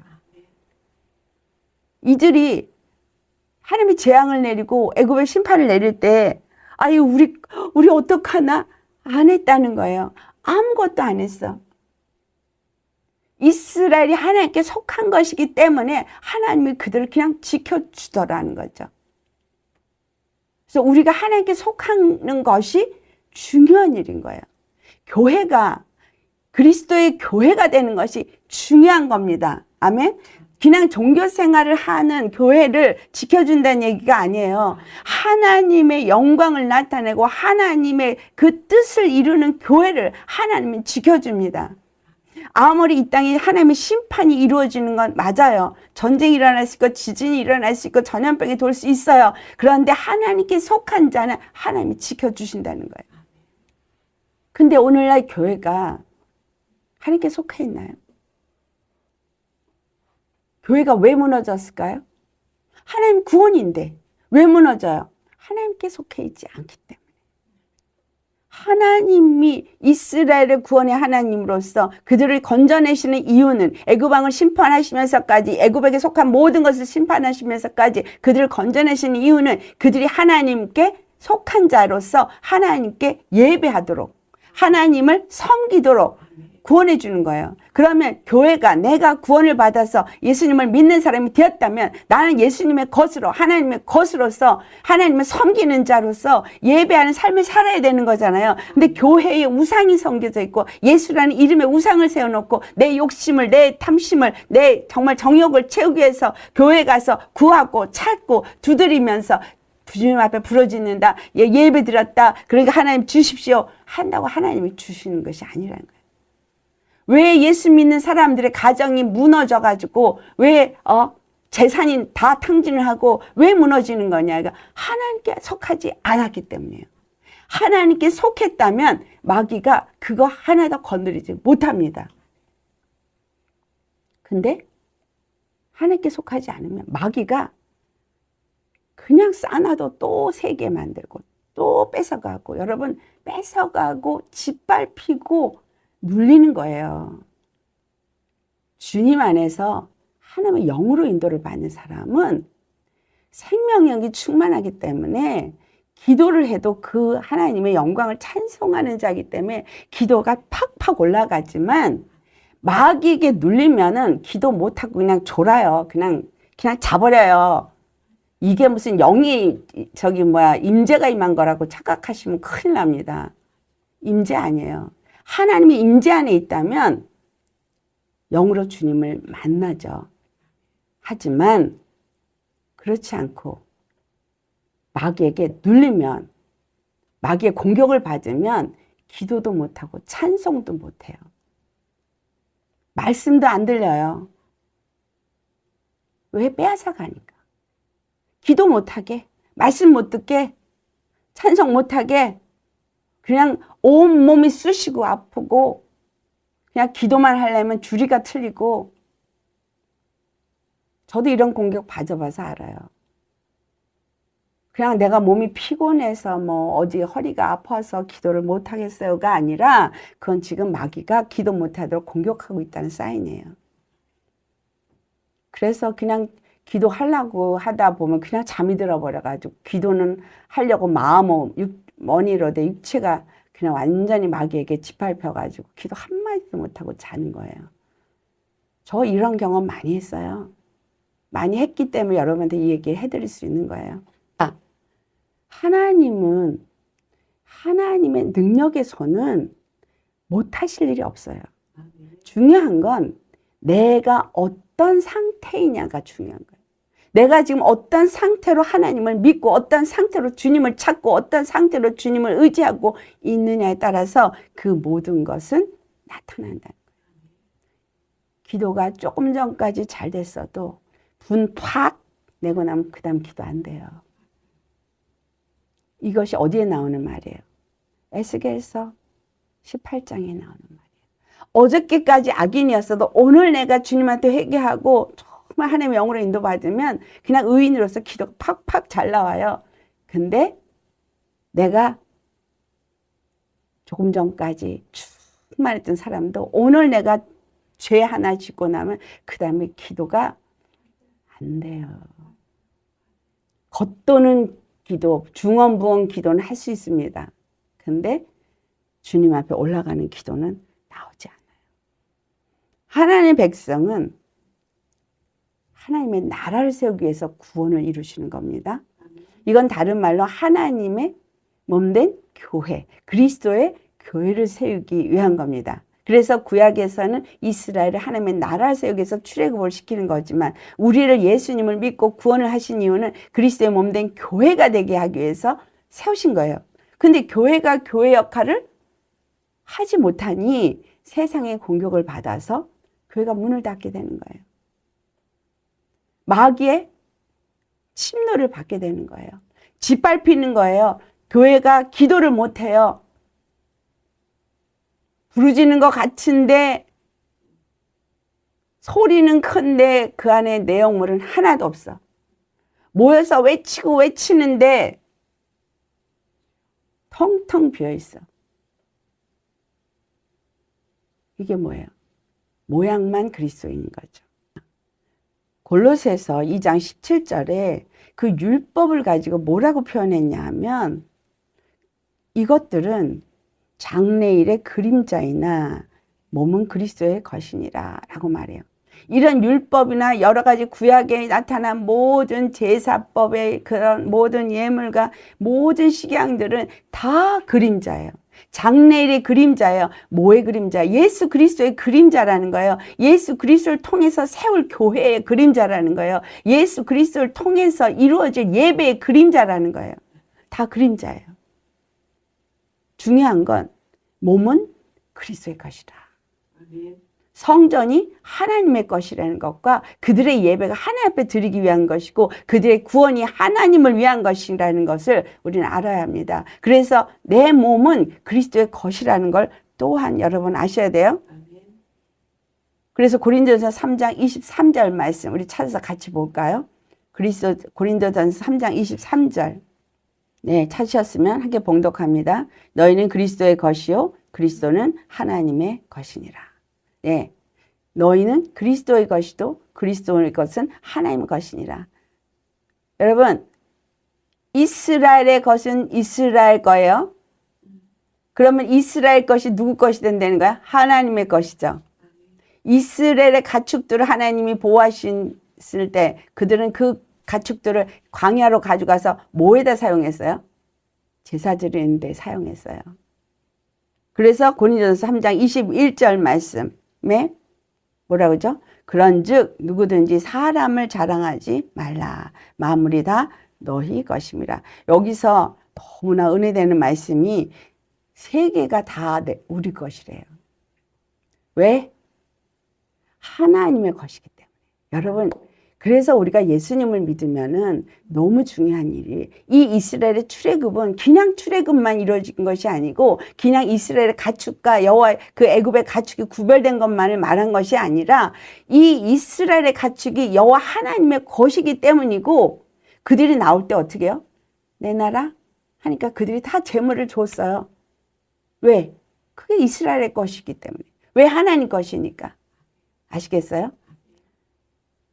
이들이 하나님이 재앙을 내리고 애굽의 심판을 내릴 때 아유 우리 어떡하나 안 했다는 거예요. 아무것도 안 했어. 이스라엘이 하나님께 속한 것이기 때문에 하나님이 그들을 그냥 지켜주더라는 거죠. 그래서 우리가 하나님께 속하는 것이 중요한 일인 거예요. 교회가 그리스도의 교회가 되는 것이 중요한 겁니다. 아멘. 그냥 종교 생활을 하는 교회를 지켜준다는 얘기가 아니에요. 하나님의 영광을 나타내고 하나님의 그 뜻을 이루는 교회를 하나님은 지켜줍니다. 아무리 이 땅에 하나님의 심판이 이루어지는 건 맞아요. 전쟁이 일어날 수 있고 지진이 일어날 수 있고 전염병이 돌 수 있어요. 그런데 하나님께 속한 자는 하나님이 지켜주신다는 거예요. 근데 오늘날 교회가 하나님께 속해 있나요? 교회가 왜 무너졌을까요? 하나님 구원인데 왜 무너져요? 하나님께 속해 있지 않기 때문에. 하나님이 이스라엘을 구원의 하나님으로서 그들을 건져내시는 이유는 애굽 왕을 심판하시면서까지 애굽에게 속한 모든 것을 심판하시면서까지 그들을 건져내시는 이유는 그들이 하나님께 속한 자로서 하나님께 예배하도록 하나님을 섬기도록 구원해 주는 거예요. 그러면 교회가 내가 구원을 받아서 예수님을 믿는 사람이 되었다면 나는 예수님의 것으로 하나님의 것으로서 하나님을 섬기는 자로서 예배하는 삶을 살아야 되는 거잖아요. 근데 교회에 우상이 섬겨져 있고 예수라는 이름에 우상을 세워놓고 내 욕심을 내 탐심을 내 정말 정욕을 채우기 위해서 교회 가서 구하고 찾고 두드리면서 주님 앞에 부르짖는다. 예배 드렸다. 그러니까 하나님 주십시오. 한다고 하나님이 주시는 것이 아니라는 거예요. 왜 예수 믿는 사람들의 가정이 무너져가지고 왜 재산이 다 탕진을 하고 왜 무너지는 거냐. 그러니까 하나님께 속하지 않았기 때문이에요. 하나님께 속했다면 마귀가 그거 하나도 건드리지 못합니다. 근데 하나님께 속하지 않으면 마귀가 그냥 싸놔도 또 세게 만들고 또 뺏어가고 여러분 뺏어가고 짓밟히고 눌리는 거예요. 주님 안에서 하나님의 영으로 인도를 받는 사람은 생명력이 충만하기 때문에 기도를 해도 그 하나님의 영광을 찬송하는 자이기 때문에 기도가 팍팍 올라가지만 마귀에게 눌리면은 기도 못하고 그냥 졸아요. 그냥 자버려요. 이게 무슨 영이 임재가 임한 거라고 착각하시면 큰일 납니다. 임재 아니에요. 하나님이 임재 안에 있다면 영으로 주님을 만나죠. 하지만 그렇지 않고 마귀에게 눌리면 마귀의 공격을 받으면 기도도 못하고 찬송도 못해요. 말씀도 안 들려요. 왜? 빼앗아 가니까. 기도 못하게, 말씀 못 듣게, 찬송 못하게 그냥 온몸이 쑤시고 아프고 그냥 기도만 하려면 주리가 틀리고 저도 이런 공격 받아봐서 알아요. 그냥 내가 몸이 피곤해서 어디 허리가 아파서 기도를 못하겠어요가 아니라 그건 지금 마귀가 기도 못하도록 공격하고 있다는 사인이에요. 그래서 그냥 기도하려고 하다 보면 그냥 잠이 들어버려가지고 기도는 하려고 마음은 머니로되 육체가 그냥 완전히 마귀에게 짓밟혀가지고 기도 한마디도 못하고 자는 거예요. 저 이런 경험 많이 했어요. 많이 했기 때문에 여러분한테 이 얘기를 해드릴 수 있는 거예요. 하나님은 하나님의 능력의 손은 못하실 일이 없어요. 중요한 건 내가 어떤 상태이냐가 중요한 거예요. 내가 지금 어떤 상태로 하나님을 믿고 어떤 상태로 주님을 찾고 어떤 상태로 주님을 의지하고 있느냐에 따라서 그 모든 것은 나타난다는 거예요. 기도가 조금 전까지 잘 됐어도 분 팍 내고 나면 그 다음 기도 안 돼요. 이것이 어디에 나오는 말이에요? 에스겔서 18장에 나오는 말이에요. 어저께까지 악인이었어도 오늘 내가 주님한테 회개하고 정말 하나님의 영으로 인도받으면 그냥 의인으로서 기도가 팍팍 잘 나와요. 근데 내가 조금 전까지 충만했던 사람도 오늘 내가 죄 하나 짓고 나면 그 다음에 기도가 안 돼요. 겉도는 기도, 중언부언 기도는 할 수 있습니다. 근데 주님 앞에 올라가는 기도는 나오지 않아요. 하나님의 백성은 하나님의 나라를 세우기 위해서 구원을 이루시는 겁니다. 이건 다른 말로 하나님의 몸된 교회, 그리스도의 교회를 세우기 위한 겁니다. 그래서 구약에서는 이스라엘을 하나님의 나라를 세우기 위해서 출애굽을 시키는 거지만 우리를 예수님을 믿고 구원을 하신 이유는 그리스도의 몸된 교회가 되게 하기 위해서 세우신 거예요. 근데 교회가 교회 역할을 하지 못하니 세상의 공격을 받아서 교회가 문을 닫게 되는 거예요. 마귀의 침노를 받게 되는 거예요. 짓밟히는 거예요. 교회가 기도를 못해요. 부르짖는 것 같은데 소리는 큰데 그 안에 내용물은 하나도 없어. 모여서 외치고 외치는데 텅텅 비어있어. 이게 뭐예요? 모양만 그리스도인인 거죠. 골로새서 2장 17절에 그 율법을 가지고 뭐라고 표현했냐 하면 이것들은 장래일의 그림자이나 몸은 그리스도의 것이니라 라고 말해요. 이런 율법이나 여러 가지 구약에 나타난 모든 제사법의 그런 모든 예물과 모든 식양들은 다 그림자예요. 장래일의 그림자예요. 뭐의 그림자? 예수 그리스도의 그림자라는 거예요. 예수 그리스도를 통해서 세울 교회의 그림자라는 거예요. 예수 그리스도를 통해서 이루어질 예배의 그림자라는 거예요. 다 그림자예요. 중요한 건 몸은 그리스도의 것이다. 성전이 하나님의 것이라는 것과 그들의 예배가 하나님 앞에 드리기 위한 것이고 그들의 구원이 하나님을 위한 것이라는 것을 우리는 알아야 합니다. 그래서 내 몸은 그리스도의 것이라는 걸 또한 여러분 아셔야 돼요. 그래서 고린도전서 3장 23절 말씀 우리 찾아서 같이 볼까요? 고린도전서 3장 23절. 네, 찾으셨으면 함께 봉독합니다. 너희는 그리스도의 것이요 그리스도는 하나님의 것이니라. 네, 너희는 그리스도의 것이도 그리스도의 것은 하나님의 것이니라. 여러분, 이스라엘의 것은 이스라엘 거예요. 그러면 이스라엘 것이 누구 것이 된다는 거야? 하나님의 것이죠. 이스라엘의 가축들을 하나님이 보호하셨을 때 그들은 그 가축들을 광야로 가져가서 뭐에다 사용했어요? 제사 드리는 데 사용했어요. 그래서 고린도전서 3장 21절 말씀에 뭐라고 하죠? 그런즉 누구든지 사람을 자랑하지 말라. 만물이 다 너희 것임이라. 여기서 너무나 은혜되는 말씀이 세계가 다 우리 것이래요. 왜? 하나님의 것이기 때문에. 여러분, 그래서 우리가 예수님을 믿으면은 너무 중요한 일이 이 이스라엘의 출애굽은 그냥 출애굽만 이루어진 것이 아니고 그냥 이스라엘의 가축과 여호와 그 애굽의 가축이 구별된 것만을 말한 것이 아니라 이 이스라엘의 가축이 여호와 하나님의 것이기 때문이고 그들이 나올 때 어떻게 해요? 내 나라 하니까 그들이 다 제물을 줬어요. 왜? 그게 이스라엘의 것이기 때문에. 왜? 하나님 것이니까. 아시겠어요?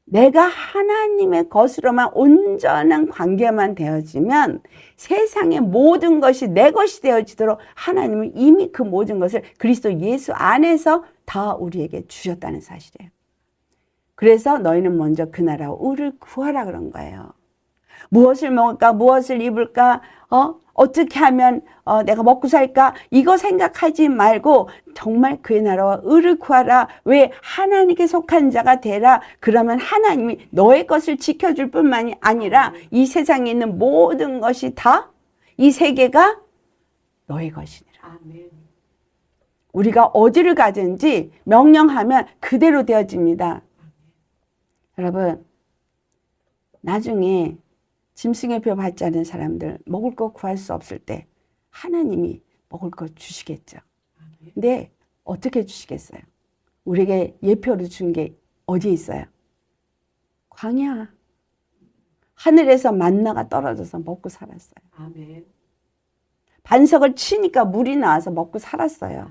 내가 하나님의 것으로만 온전한 관계만 되어지면 세상의 모든 것이 내 것이 되어지도록 하나님은 이미 그 모든 것을 그리스도 예수 안에서 다 우리에게 주셨다는 사실이에요. 그래서 너희는 먼저 그 나라와 의를 구하라 그런 거예요. 무엇을 먹을까? 무엇을 입을까? 어떻게 하면 내가 먹고 살까? 이거 생각하지 말고 정말 그의 나라와 의를 구하라. 왜? 하나님께 속한 자가 되라. 그러면 하나님이 너의 것을 지켜줄 뿐만이 아니라 이 세상에 있는 모든 것이 다 이 세계가 너의 것이니라. 우리가 어디를 가든지 명령하면 그대로 되어집니다. 여러분, 나중에 짐승의 표 받지 않은 사람들 먹을 거 구할 수 없을 때 하나님이 먹을 거 주시겠죠. 근데 어떻게 주시겠어요? 우리에게 예표로 준 게 어디에 있어요? 광야. 하늘에서 만나가 떨어져서 먹고 살았어요. 아멘. 반석을 치니까 물이 나와서 먹고 살았어요.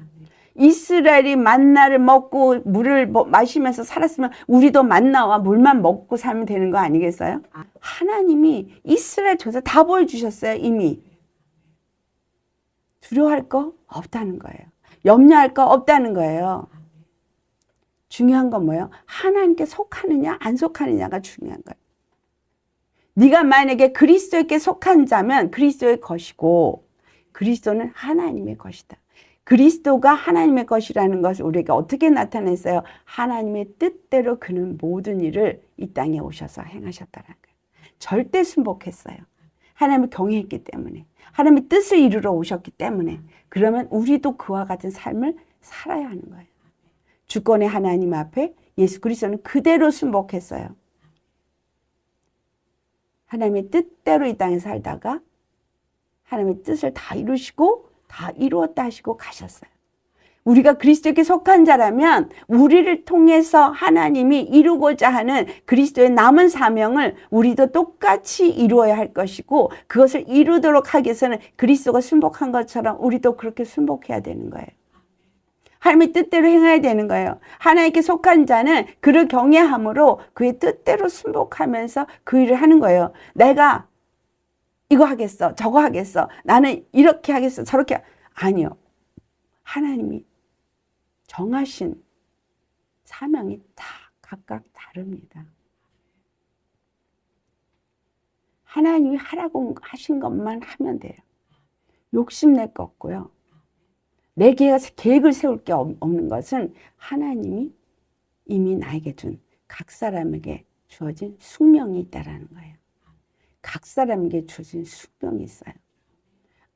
이스라엘이 만나를 먹고 물을 마시면서 살았으면 우리도 만나와 물만 먹고 살면 되는 거 아니겠어요? 하나님이 이스라엘 조사 다 보여주셨어요. 이미. 두려워할 거 없다는 거예요. 염려할 거 없다는 거예요. 중요한 건 뭐예요? 하나님께 속하느냐 안 속하느냐가 중요한 거예요. 네가 만약에 그리스도에게 속한 자면 그리스도의 것이고 그리스도는 하나님의 것이다. 그리스도가 하나님의 것이라는 것을 우리에게 어떻게 나타냈어요? 하나님의 뜻대로 그는 모든 일을 이 땅에 오셔서 행하셨다는 거예요. 절대 순복했어요. 하나님을 경외했기 때문에. 하나님의 뜻을 이루러 오셨기 때문에. 그러면 우리도 그와 같은 삶을 살아야 하는 거예요. 주권의 하나님 앞에 예수 그리스도는 그대로 순복했어요. 하나님의 뜻대로 이 땅에 살다가 하나님의 뜻을 다 이루시고 다 이루었다 하시고 가셨어요. 우리가 그리스도께 속한 자라면 우리를 통해서 하나님이 이루고자 하는 그리스도의 남은 사명을 우리도 똑같이 이루어야 할 것이고, 그것을 이루도록 하기 위해서는 그리스도가 순복한 것처럼 우리도 그렇게 순복해야 되는 거예요. 하나님의 뜻대로 행해야 되는 거예요. 하나님께 속한 자는 그를 경외함으로 그의 뜻대로 순복하면서 그 일을 하는 거예요. 내가 이거 하겠어, 저거 하겠어, 나는 이렇게 하겠어, 저렇게. 아니요. 하나님이 정하신 사명이 다 각각 다릅니다. 하나님이 하라고 하신 것만 하면 돼요. 욕심낼 거 없고요. 내게 계획을 세울 게 없는 것은 하나님이 이미 나에게 준 각 사람에게 주어진 숙명이 있다라는 거예요. 각 사람에게 주어진 숙명이 있어요.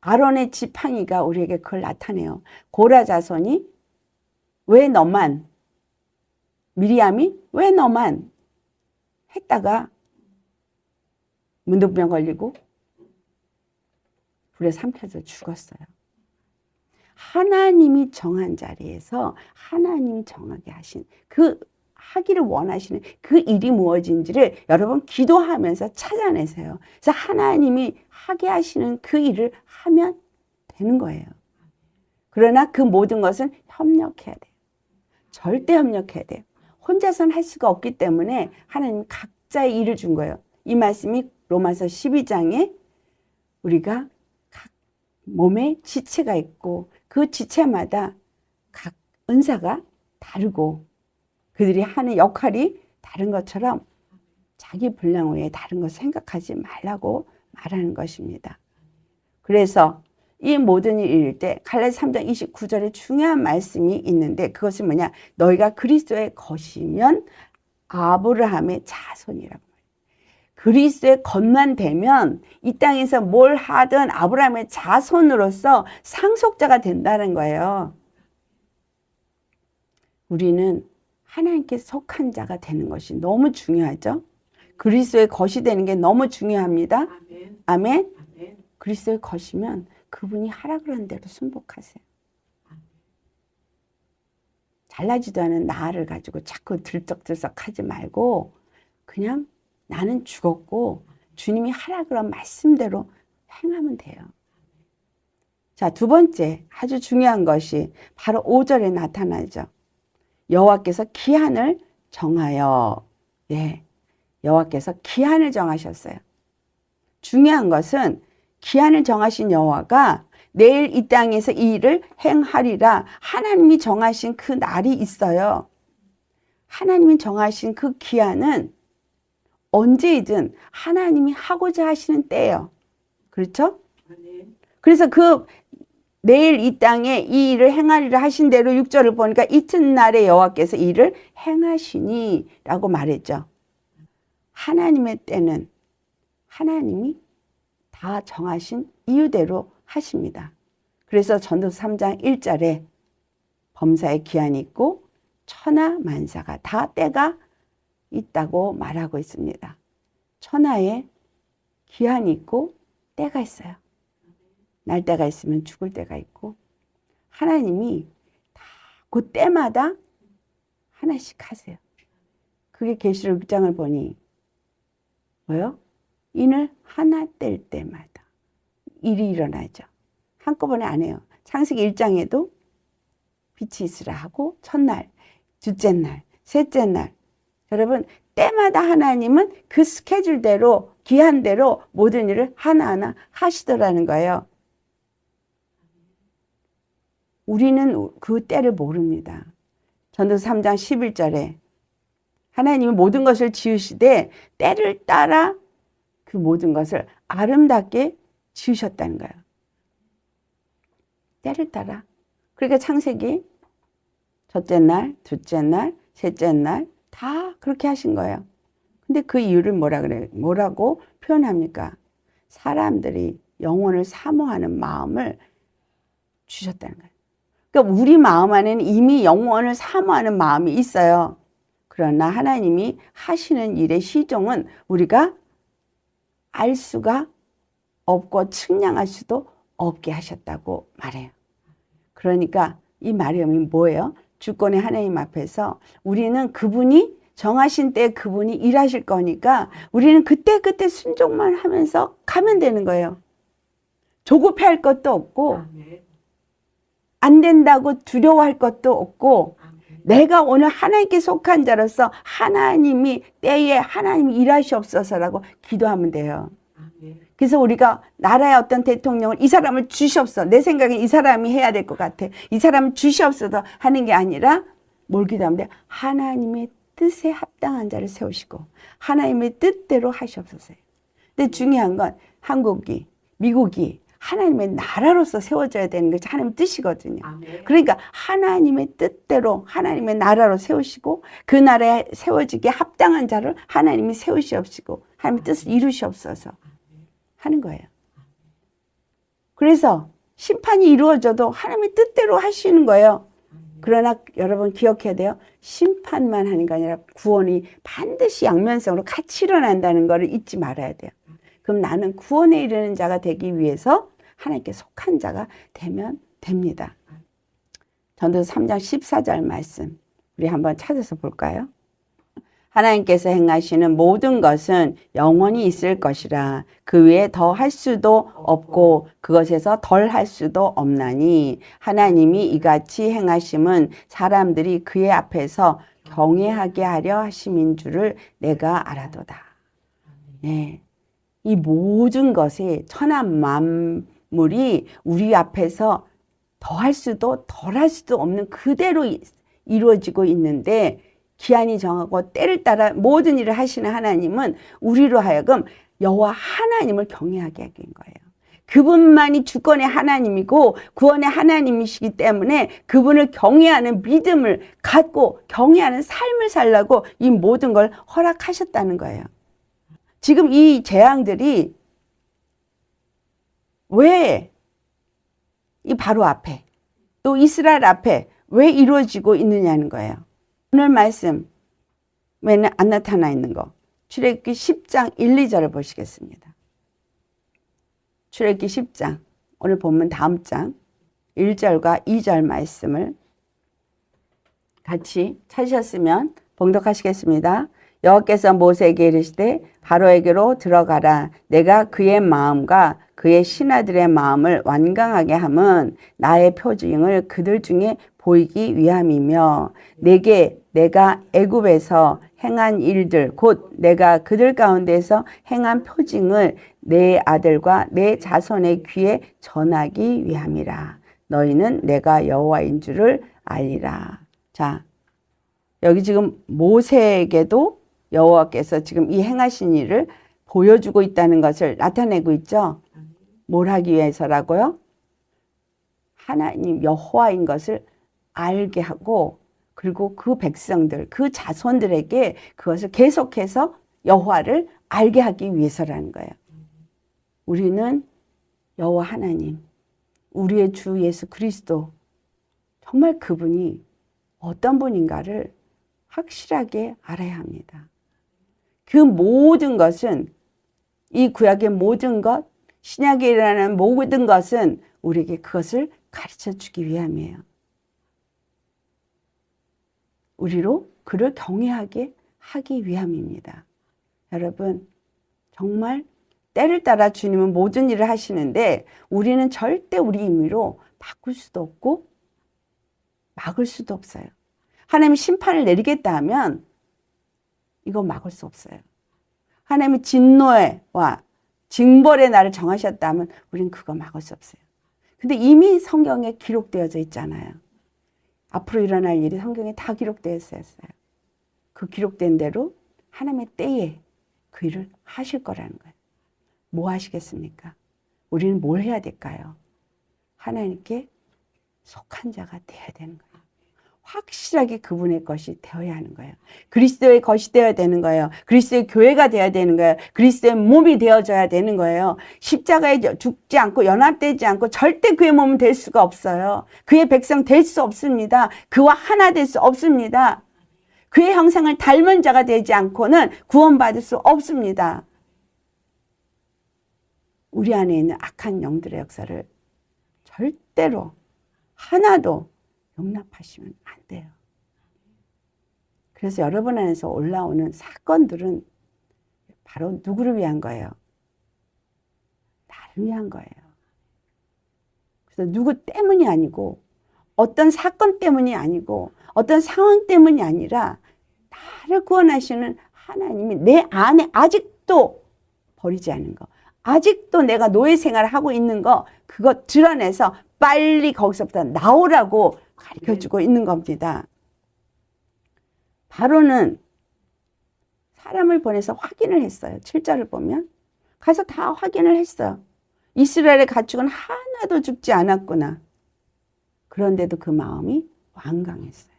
아론의 지팡이가 우리에게 그걸 나타내요. 고라 자손이 왜 너만, 미리암이 왜 너만 했다가 문둥병 걸리고 불에 삼켜져 죽었어요. 하나님이 정한 자리에서 하나님이 정하게 하신 그 하기를 원하시는 그 일이 무엇인지를 여러분 기도하면서 찾아내세요. 그래서 하나님이 하게 하시는 그 일을 하면 되는 거예요. 그러나 그 모든 것은 협력해야 돼요. 절대 협력해야 돼요. 혼자서는 할 수가 없기 때문에 하나님 각자의 일을 준 거예요. 이 말씀이 로마서 12장에 우리가 각 몸에 지체가 있고 그 지체마다 각 은사가 다르고 그들이 하는 역할이 다른 것처럼 자기 분량 외에 다른 것 생각하지 말라고 말하는 것입니다. 그래서 이 모든 일을 이룰 때 갈라디아 3장 29절에 중요한 말씀이 있는데 그것은 뭐냐? 너희가 그리스도의 것이면 아브라함의 자손이라고 말해요. 그리스도의 것만 되면 이 땅에서 뭘 하든 아브라함의 자손으로서 상속자가 된다는 거예요. 우리는 하나님께 속한 자가 되는 것이 너무 중요하죠. 그리스도의 것이 되는 게 너무 중요합니다. 아멘. 아멘. 아멘. 그리스도의 것이면 그분이 하라 그러는 대로 순복하세요. 잘나지도 않은 나를 가지고 자꾸 들썩들썩 하지 말고 그냥 나는 죽었고 주님이 하라 그런 말씀대로 행하면 돼요. 자, 두 번째 아주 중요한 것이 바로 5절에 나타나죠. 여호와께서 기한을 정하여, 여호와께서 기한을 정하셨어요. 중요한 것은 기한을 정하신 여호와가 내일 이 땅에서 이 일을 행하리라 하나님이 정하신 그 날이 있어요. 하나님이 정하신 그 기한은 언제이든 하나님이 하고자 하시는 때예요. 그렇죠? 그래서 그 내일 이 땅에 이 일을 행하리라 하신 대로 6절을 보니까 이튿날에 여호와께서 이 일을 행하시니 라고 말했죠. 하나님의 때는 하나님이 다 정하신 이유대로 하십니다. 그래서 전도서 3장 1절에 범사의 기한이 있고 천하 만사가 다 때가 있다고 말하고 있습니다. 천하에 기한이 있고 때가 있어요. 날 때가 있으면 죽을 때가 있고 하나님이 다 그 때마다 하나씩 하세요. 그게 계시록 6장을 보니 뭐요? 인을 하나 뗄 때마다 일이 일어나죠. 한꺼번에 안 해요. 창세기 1장에도 빛이 있으라 하고 첫날, 둘째 날, 셋째 날. 여러분 때마다 하나님은 그 스케줄대로 기한대로 모든 일을 하나하나 하시더라는 거예요. 우리는 그 때를 모릅니다. 전도서 3장 11절에 하나님이 모든 것을 지으시되 때를 따라 그 모든 것을 아름답게 지으셨다는 거예요. 때를 따라. 그러니까 창세기 첫째 날, 둘째 날, 셋째 날 다 그렇게 하신 거예요. 근데 그 이유를 뭐라고 표현합니까? 사람들이 영혼을 사모하는 마음을 주셨다는 거예요. 그러니까 우리 마음 안에는 이미 영혼을 사모하는 마음이 있어요. 그러나 하나님이 하시는 일의 시종은 우리가 알 수가 없고 측량할 수도 없게 하셨다고 말해요. 그러니까 이 말이 뭐예요? 주권의 하나님 앞에서 우리는 그분이 정하신 때 그분이 일하실 거니까 우리는 그때그때 순종만 하면서 가면 되는 거예요. 조급해할 것도 없고 안 된다고 두려워할 것도 없고 내가 오늘 하나님께 속한 자로서 하나님이 때에 하나님이 일하시옵소서라고 기도하면 돼요. 그래서 우리가 나라의 어떤 대통령을 이 사람을 주시옵소서, 내 생각엔 이 사람이 해야 될 것 같아, 이 사람을 주시옵소서 하는 게 아니라 뭘 기도하면 돼? 하나님의 뜻에 합당한 자를 세우시고 하나님의 뜻대로 하시옵소서. 근데 중요한 건 한국이, 미국이 하나님의 나라로서 세워져야 되는 것이 하나님의 뜻이거든요. 그러니까 하나님의 뜻대로 하나님의 나라로 세우시고 그 나라에 세워지게 합당한 자를 하나님이 세우시옵시고 하나님의 뜻을 이루시옵소서 하는 거예요. 그래서 심판이 이루어져도 하나님의 뜻대로 하시는 거예요. 그러나 여러분 기억해야 돼요. 심판만 하는 게 아니라 구원이 반드시 양면성으로 같이 일어난다는 것을 잊지 말아야 돼요. 그럼 나는 구원에 이르는 자가 되기 위해서 하나님께 속한 자가 되면 됩니다. 전도서 3장 14절 말씀 우리 한번 찾아서 볼까요? 하나님께서 행하시는 모든 것은 영원히 있을 것이라 그 위에 더 할 수도 없고 그것에서 덜 할 수도 없나니 하나님이 이같이 행하심은 사람들이 그의 앞에서 경외하게 하려 하심인 줄을 내가 알아도다. 네. 이 모든 것이 천한 만물이 우리 앞에서 더 할 수도 덜 할 수도 없는 그대로 이루어지고 있는데 기한이 정하고 때를 따라 모든 일을 하시는 하나님은 우리로 하여금 여호와 하나님을 경외하게 하긴 거예요. 그분만이 주권의 하나님이고 구원의 하나님이시기 때문에 그분을 경외하는 믿음을 갖고 경외하는 삶을 살라고 이 모든 걸 허락하셨다는 거예요. 지금 이 재앙들이 왜 이 바로 앞에 또 이스라엘 앞에 왜 이루어지고 있느냐는 거예요. 오늘 말씀에는 안 나타나 있는 거. 출애굽기 10장 1, 2절을 보시겠습니다. 출애굽기 10장 오늘 보면 다음 장 1절과 2절 말씀을 같이 찾으셨으면 봉독하시겠습니다. 여호와께서 모세에게 이르시되 바로에게로 들어가라. 내가 그의 마음과 그의 신하들의 마음을 완강하게 함은 나의 표징을 그들 중에 보이기 위함이며 내게 내가 애굽에서 행한 일들 곧 내가 그들 가운데서 행한 표징을 내 아들과 내 자손의 귀에 전하기 위함이라. 너희는 내가 여호와인 줄을 알리라. 자, 여기 지금 모세에게도 여호와께서 지금 이 행하신 일을 보여주고 있다는 것을 나타내고 있죠. 뭘 하기 위해서라고요? 하나님 여호와인 것을 알게 하고 그리고 그 백성들, 그 자손들에게 그것을 계속해서 여호와를 알게 하기 위해서라는 거예요. 우리는 여호와 하나님, 우리의 주 예수 그리스도 정말 그분이 어떤 분인가를 확실하게 알아야 합니다. 그 모든 것은 이 구약의 모든 것, 신약에 일어나는 모든 것은 우리에게 그것을 가르쳐 주기 위함이에요. 우리로 그를 경외하게 하기 위함입니다. 여러분 정말 때를 따라 주님은 모든 일을 하시는데 우리는 절대 우리 임의로 바꿀 수도 없고 막을 수도 없어요. 하나님이 심판을 내리겠다 하면 이거 막을 수 없어요. 하나님이 진노와 징벌의 날을 정하셨다 하면 우리는 그거 막을 수 없어요. 근데 이미 성경에 기록되어져 있잖아요. 앞으로 일어날 일이 성경에 다 기록되어 있어요. 그 기록된 대로 하나님의 때에 그 일을 하실 거라는 거예요. 뭐 하시겠습니까? 우리는 뭘 해야 될까요? 하나님께 속한 자가 되어야 되는 거예요. 확실하게 그분의 것이 되어야 하는 거예요. 그리스도의 것이 되어야 되는 거예요. 그리스도의 교회가 되어야 되는 거예요. 그리스도의 몸이 되어져야 되는 거예요. 십자가에 죽지 않고 연합되지 않고 절대 그의 몸은 될 수가 없어요. 그의 백성 될 수 없습니다. 그와 하나 될 수 없습니다. 그의 형상을 닮은 자가 되지 않고는 구원받을 수 없습니다. 우리 안에 있는 악한 영들의 역사를 절대로 하나도 용납하시면 안 돼요. 그래서 여러분 안에서 올라오는 사건들은 바로 누구를 위한 거예요? 나를 위한 거예요. 그래서 누구 때문이 아니고 어떤 사건 때문이 아니고 어떤 상황 때문이 아니라 나를 구원하시는 하나님이 내 안에 아직도 버리지 않은 거, 아직도 내가 노예 생활을 하고 있는 거, 그거 드러내서 빨리 거기서부터 나오라고 가르쳐주고 있는 겁니다. 바로는 사람을 보내서 확인을 했어요. 7절을 보면 가서 다 확인을 했어요. 이스라엘의 가축은 하나도 죽지 않았구나. 그런데도 그 마음이 완강했어요.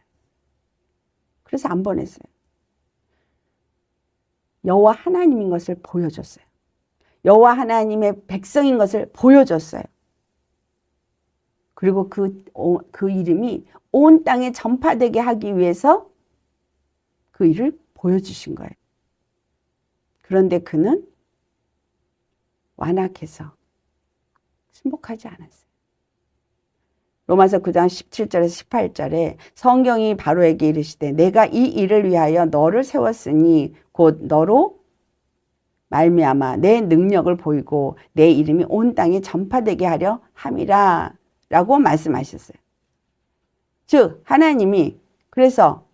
그래서 안 보냈어요. 여호와 하나님인 것을 보여줬어요. 여호와 하나님의 백성인 것을 보여줬어요. 그리고 그 이름이 온 땅에 전파되게 하기 위해서 그 일을 보여주신 거예요. 그런데 그는 완악해서 순복하지 않았어요. 로마서 9장 17절에서 18절에 성경이 바로에게 이르시되 내가 이 일을 위하여 너를 세웠으니 곧 너로 말미암아 내 능력을 보이고 내 이름이 온 땅에 전파되게 하려 함이라 라고 말씀하셨어요. 즉 하나님이 그래서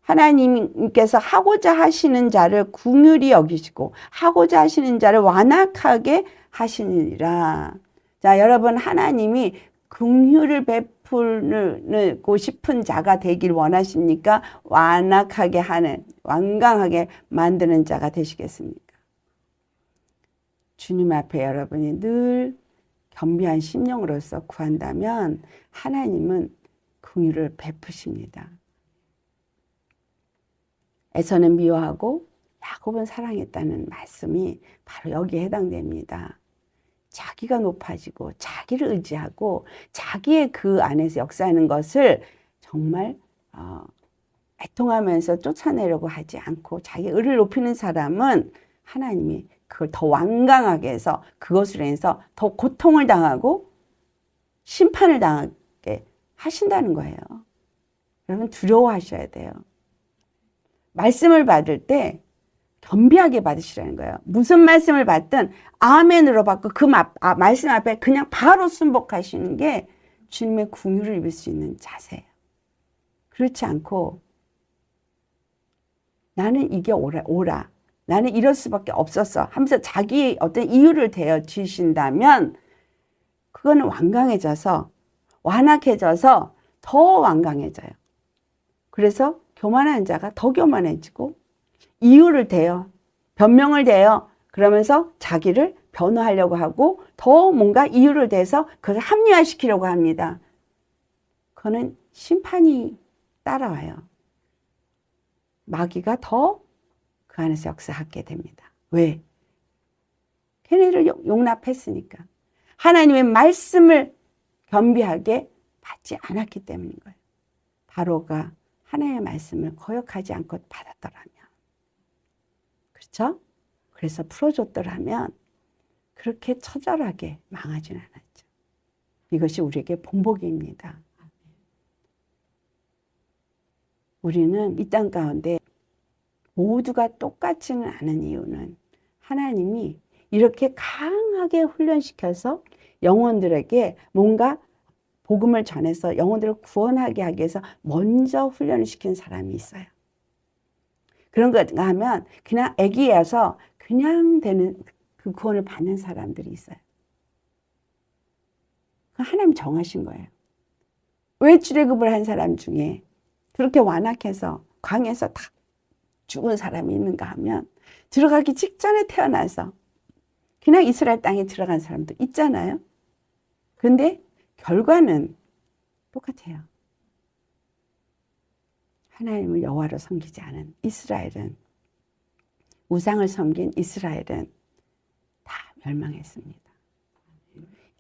하나님께서 하고자 하시는 자를 긍휼히 여기시고 하고자 하시는 자를 완악하게 하시니라. 자, 여러분 하나님이 긍휼을 베풀고 싶은 자가 되길 원하십니까? 완악하게 하는, 완강하게 만드는 자가 되시겠습니까? 주님 앞에 여러분이 늘 겸비한 심령으로서 구한다면 하나님은 긍휼을 베푸십니다. 에서는 미워하고 야곱은 사랑했다는 말씀이 바로 여기에 해당됩니다. 자기가 높아지고 자기를 의지하고 자기의 그 안에서 역사하는 것을 정말 애통하면서 쫓아내려고 하지 않고 자기 의를 높이는 사람은 하나님이 그걸 더 완강하게 해서 그것으로 인해서 더 고통을 당하고 심판을 당하게 하신다는 거예요. 여러분 두려워하셔야 돼요. 말씀을 받을 때 겸비하게 받으시라는 거예요. 무슨 말씀을 받든 아멘으로 받고 그 말씀 앞에 그냥 바로 순복하시는 게 주님의 긍휼을 입을 수 있는 자세예요. 그렇지 않고 나는 이게 옳아. 나는 이럴 수밖에 없었어 하면서 자기의 어떤 이유를 대어 주신다면 그거는 완강해져서 완악해져서 더 완강해져요. 그래서 교만한 자가 더 교만해지고 이유를 대어 변명을 대어 그러면서 자기를 변호하려고 하고 더 뭔가 이유를 대서 그것을 합리화시키려고 합니다. 그거는 심판이 따라와요. 마귀가 더 그 안에서 역사하게 됩니다. 왜? 걔네를 용납했으니까. 하나님의 말씀을 겸비하게 받지 않았기 때문인 거예요. 바로가 하나님의 말씀을 거역하지 않고 받았더라면. 그렇죠? 그래서 풀어줬더라면 그렇게 처절하게 망하지는 않았죠. 이것이 우리에게 본보기입니다. 우리는 이 땅 가운데 모두가 똑같지는 않은 이유는 하나님이 이렇게 강하게 훈련시켜서 영혼들에게 뭔가 복음을 전해서 영혼들을 구원하게 하기 위해서 먼저 훈련을 시킨 사람이 있어요. 그런 거 하면 그냥 애기여서 그냥 되는 그 구원을 받는 사람들이 있어요. 하나님 정하신 거예요. 왜 출애굽을 한 사람 중에 그렇게 완악해서 광야에서 다 죽은 사람이 있는가 하면 들어가기 직전에 태어나서 그냥 이스라엘 땅에 들어간 사람도 있잖아요. 근데 결과는 똑같아요. 하나님을 여호와로 섬기지 않은 이스라엘은, 우상을 섬긴 이스라엘은 다 멸망했습니다.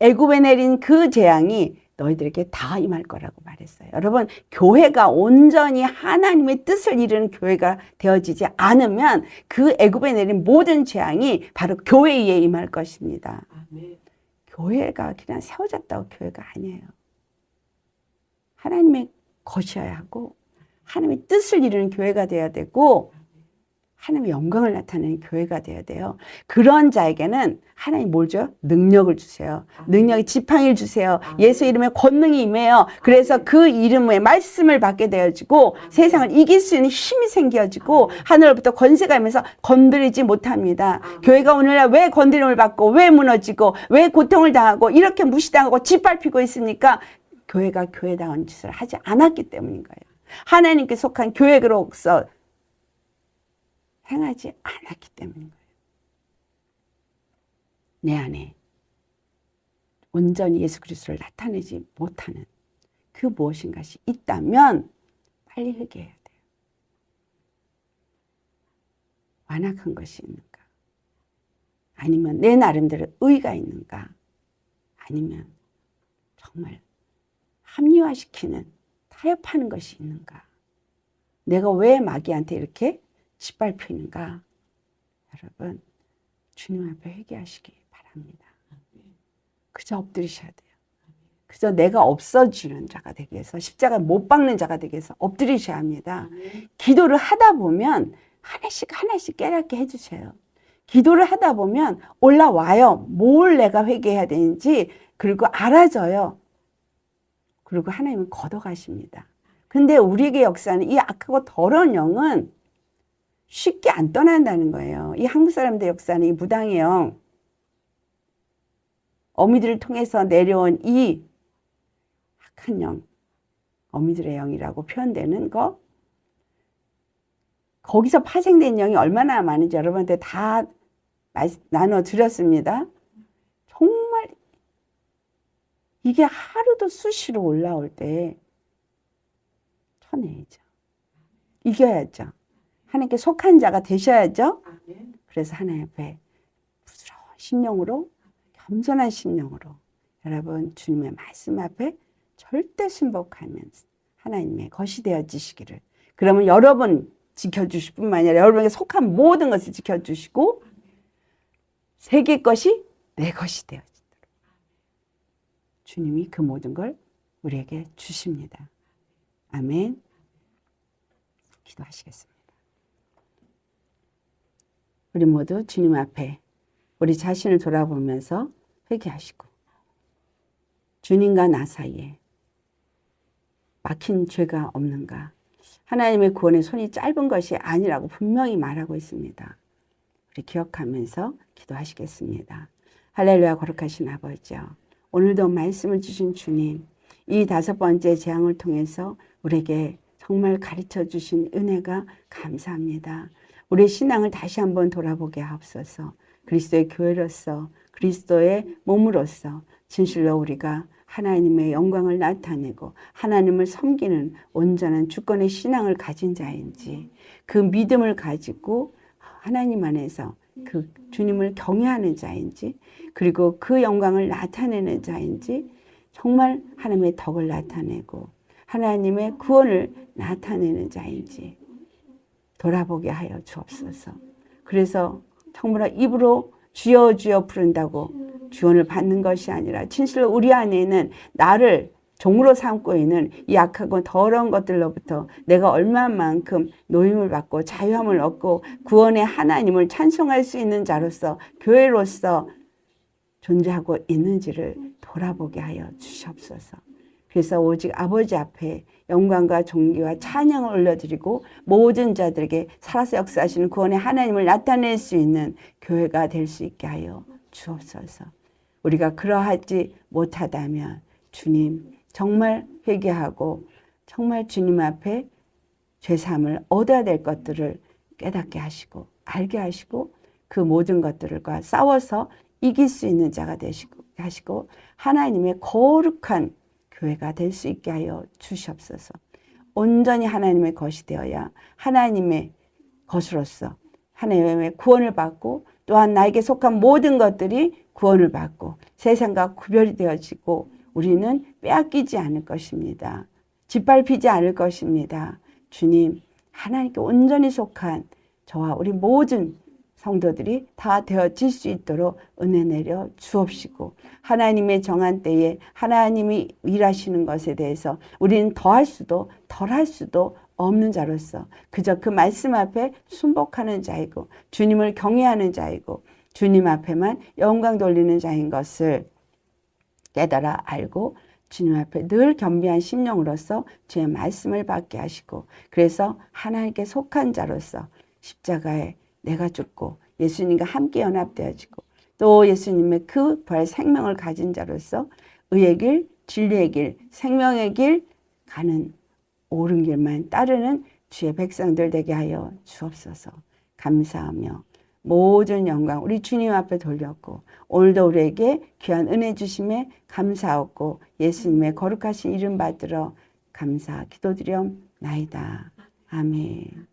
애굽에 내린 그 재앙이 너희들에게 다 임할 거라고 말했어요. 여러분, 교회가 온전히 하나님의 뜻을 이루는 교회가 되어지지 않으면 그 애굽에 내린 모든 재앙이 바로 교회에 임할 것입니다. 아멘. 교회가 그냥 세워졌다고 교회가 아니에요. 하나님의 것이어야 하고 하나님의 뜻을 이루는 교회가 돼야 되고 하나님의 영광을 나타내는 교회가 돼야 돼요. 그런 자에게는 하나님 뭘 줘요? 능력을 주세요. 능력의 지팡이를 주세요. 예수 이름에 권능이 임해요. 그래서 그 이름의 말씀을 받게 되어지고 세상을 이길 수 있는 힘이 생겨지고 하늘로부터 권세가 임해서 건드리지 못합니다. 교회가 오늘날 왜 건드림을 받고 왜 무너지고 왜 고통을 당하고 이렇게 무시당하고 짓밟히고 있습니까? 교회가 교회다운 짓을 하지 않았기 때문인 거예요. 하나님께 속한 교회로서 행하지 않았기 때문인 거예요. 내 안에 온전히 예수 그리스도를 나타내지 못하는 그 무엇인가가 있다면 빨리 회개해야 돼요. 완악한 것이 있는가? 아니면 내 나름대로 의가 있는가? 아니면 정말 합리화시키는 타협하는 것이 있는가? 내가 왜 마귀한테 이렇게 짓밟히는가? 여러분 주님 앞에 회개하시기 바랍니다. 그저 엎드리셔야 돼요. 그저 내가 없어지는 자가 되기 위해서 십자가 못 박는 자가 되기 위해서 엎드리셔야 합니다. 기도를 하다 보면 하나씩 깨닫게 해주세요. 기도를 하다 보면 올라와요. 뭘 내가 회개해야 되는지 그리고 알아져요. 그리고 하나님은 걷어가십니다. 근데 우리에게 역사는 이 악하고 더러운 영은 쉽게 안 떠난다는 거예요. 이 한국 사람들 역사는 이 무당의 영, 어미들을 통해서 내려온 이 악한 영, 어미들의 영이라고 표현되는 거, 거기서 파생된 영이 얼마나 많은지 여러분한테 다 나눠드렸습니다. 정말 이게 하루도 수시로 올라올 때 쳐내야죠. 이겨야죠. 하나님께 속한 자가 되셔야죠. 그래서 하나님 앞에 부드러운 심령으로, 겸손한 심령으로 여러분 주님의 말씀 앞에 절대 순복하면서 하나님의 것이 되어지시기를. 그러면 여러분 지켜주실 뿐만 아니라 여러분에게 속한 모든 것을 지켜주시고 세계 것이 내 것이 되어지도록 주님이 그 모든 걸 우리에게 주십니다. 아멘. 기도하시겠습니다. 우리 모두 주님 앞에 우리 자신을 돌아보면서 회개하시고 주님과 나 사이에 막힌 죄가 없는가? 하나님의 구원의 손이 짧은 것이 아니라고 분명히 말하고 있습니다. 우리 기억하면서 기도하시겠습니다. 할렐루야. 거룩하신 아버지요. 오늘도 말씀을 주신 주님, 이 5번째 재앙을 통해서 우리에게 정말 가르쳐 주신 은혜가 감사합니다. 우리의 신앙을 다시 한번 돌아보게 하옵소서. 그리스도의 교회로서 그리스도의 몸으로서 진실로 우리가 하나님의 영광을 나타내고 하나님을 섬기는 온전한 주권의 신앙을 가진 자인지 그 믿음을 가지고 하나님 안에서 그 주님을 경외하는 자인지 그리고 그 영광을 나타내는 자인지 정말 하나님의 덕을 나타내고 하나님의 구원을 나타내는 자인지 돌아보게 하여 주옵소서. 그래서 정말 입으로 주여 주여 부른다고 주원을 받는 것이 아니라 진실로 우리 안에는 나를 종으로 삼고 있는 이 악하고 더러운 것들로부터 내가 얼마만큼 노임을 받고 자유함을 얻고 구원의 하나님을 찬송할 수 있는 자로서 교회로서 존재하고 있는지를 돌아보게 하여 주시옵소서. 그래서 오직 아버지 앞에 영광과 존귀와 찬양을 올려드리고 모든 자들에게 살아서 역사하시는 구원의 하나님을 나타낼 수 있는 교회가 될 수 있게 하여 주옵소서. 우리가 그러하지 못하다면 주님 정말 회개하고 정말 주님 앞에 죄사함을 얻어야 될 것들을 깨닫게 하시고 알게 하시고 그 모든 것들과 싸워서 이길 수 있는 자가 되시고 하시고 하나님의 거룩한 교회가 될 수 있게 하여 주시옵소서. 온전히 하나님의 것이 되어야 하나님의 것으로서 하나님의 구원을 받고 또한 나에게 속한 모든 것들이 구원을 받고 세상과 구별이 되어지고 우리는 빼앗기지 않을 것입니다. 짓밟히지 않을 것입니다. 주님, 하나님께 온전히 속한 저와 우리 모든 성도들이 다 되어질 수 있도록 은혜 내려 주옵시고, 하나님의 정한 때에 하나님이 일하시는 것에 대해서 우리는 더할 수도 덜할 수도 없는 자로서 그저 그 말씀 앞에 순복하는 자이고 주님을 경외하는 자이고 주님 앞에만 영광 돌리는 자인 것을 깨달아 알고 주님 앞에 늘 겸비한 심령으로서 주의 말씀을 받게 하시고, 그래서 하나님께 속한 자로서 십자가에 내가 죽고 예수님과 함께 연합되어지고 또 예수님의 그 부활 생명을 가진 자로서 의의 길, 진리의 길, 생명의 길 가는 옳은 길만 따르는 주의 백성들 되게 하여 주옵소서. 감사하며 모든 영광 우리 주님 앞에 돌렸고, 오늘도 우리에게 귀한 은혜 주심에 감사하고 예수님의 거룩하신 이름 받들어 감사 기도드리옵나이다. 아멘.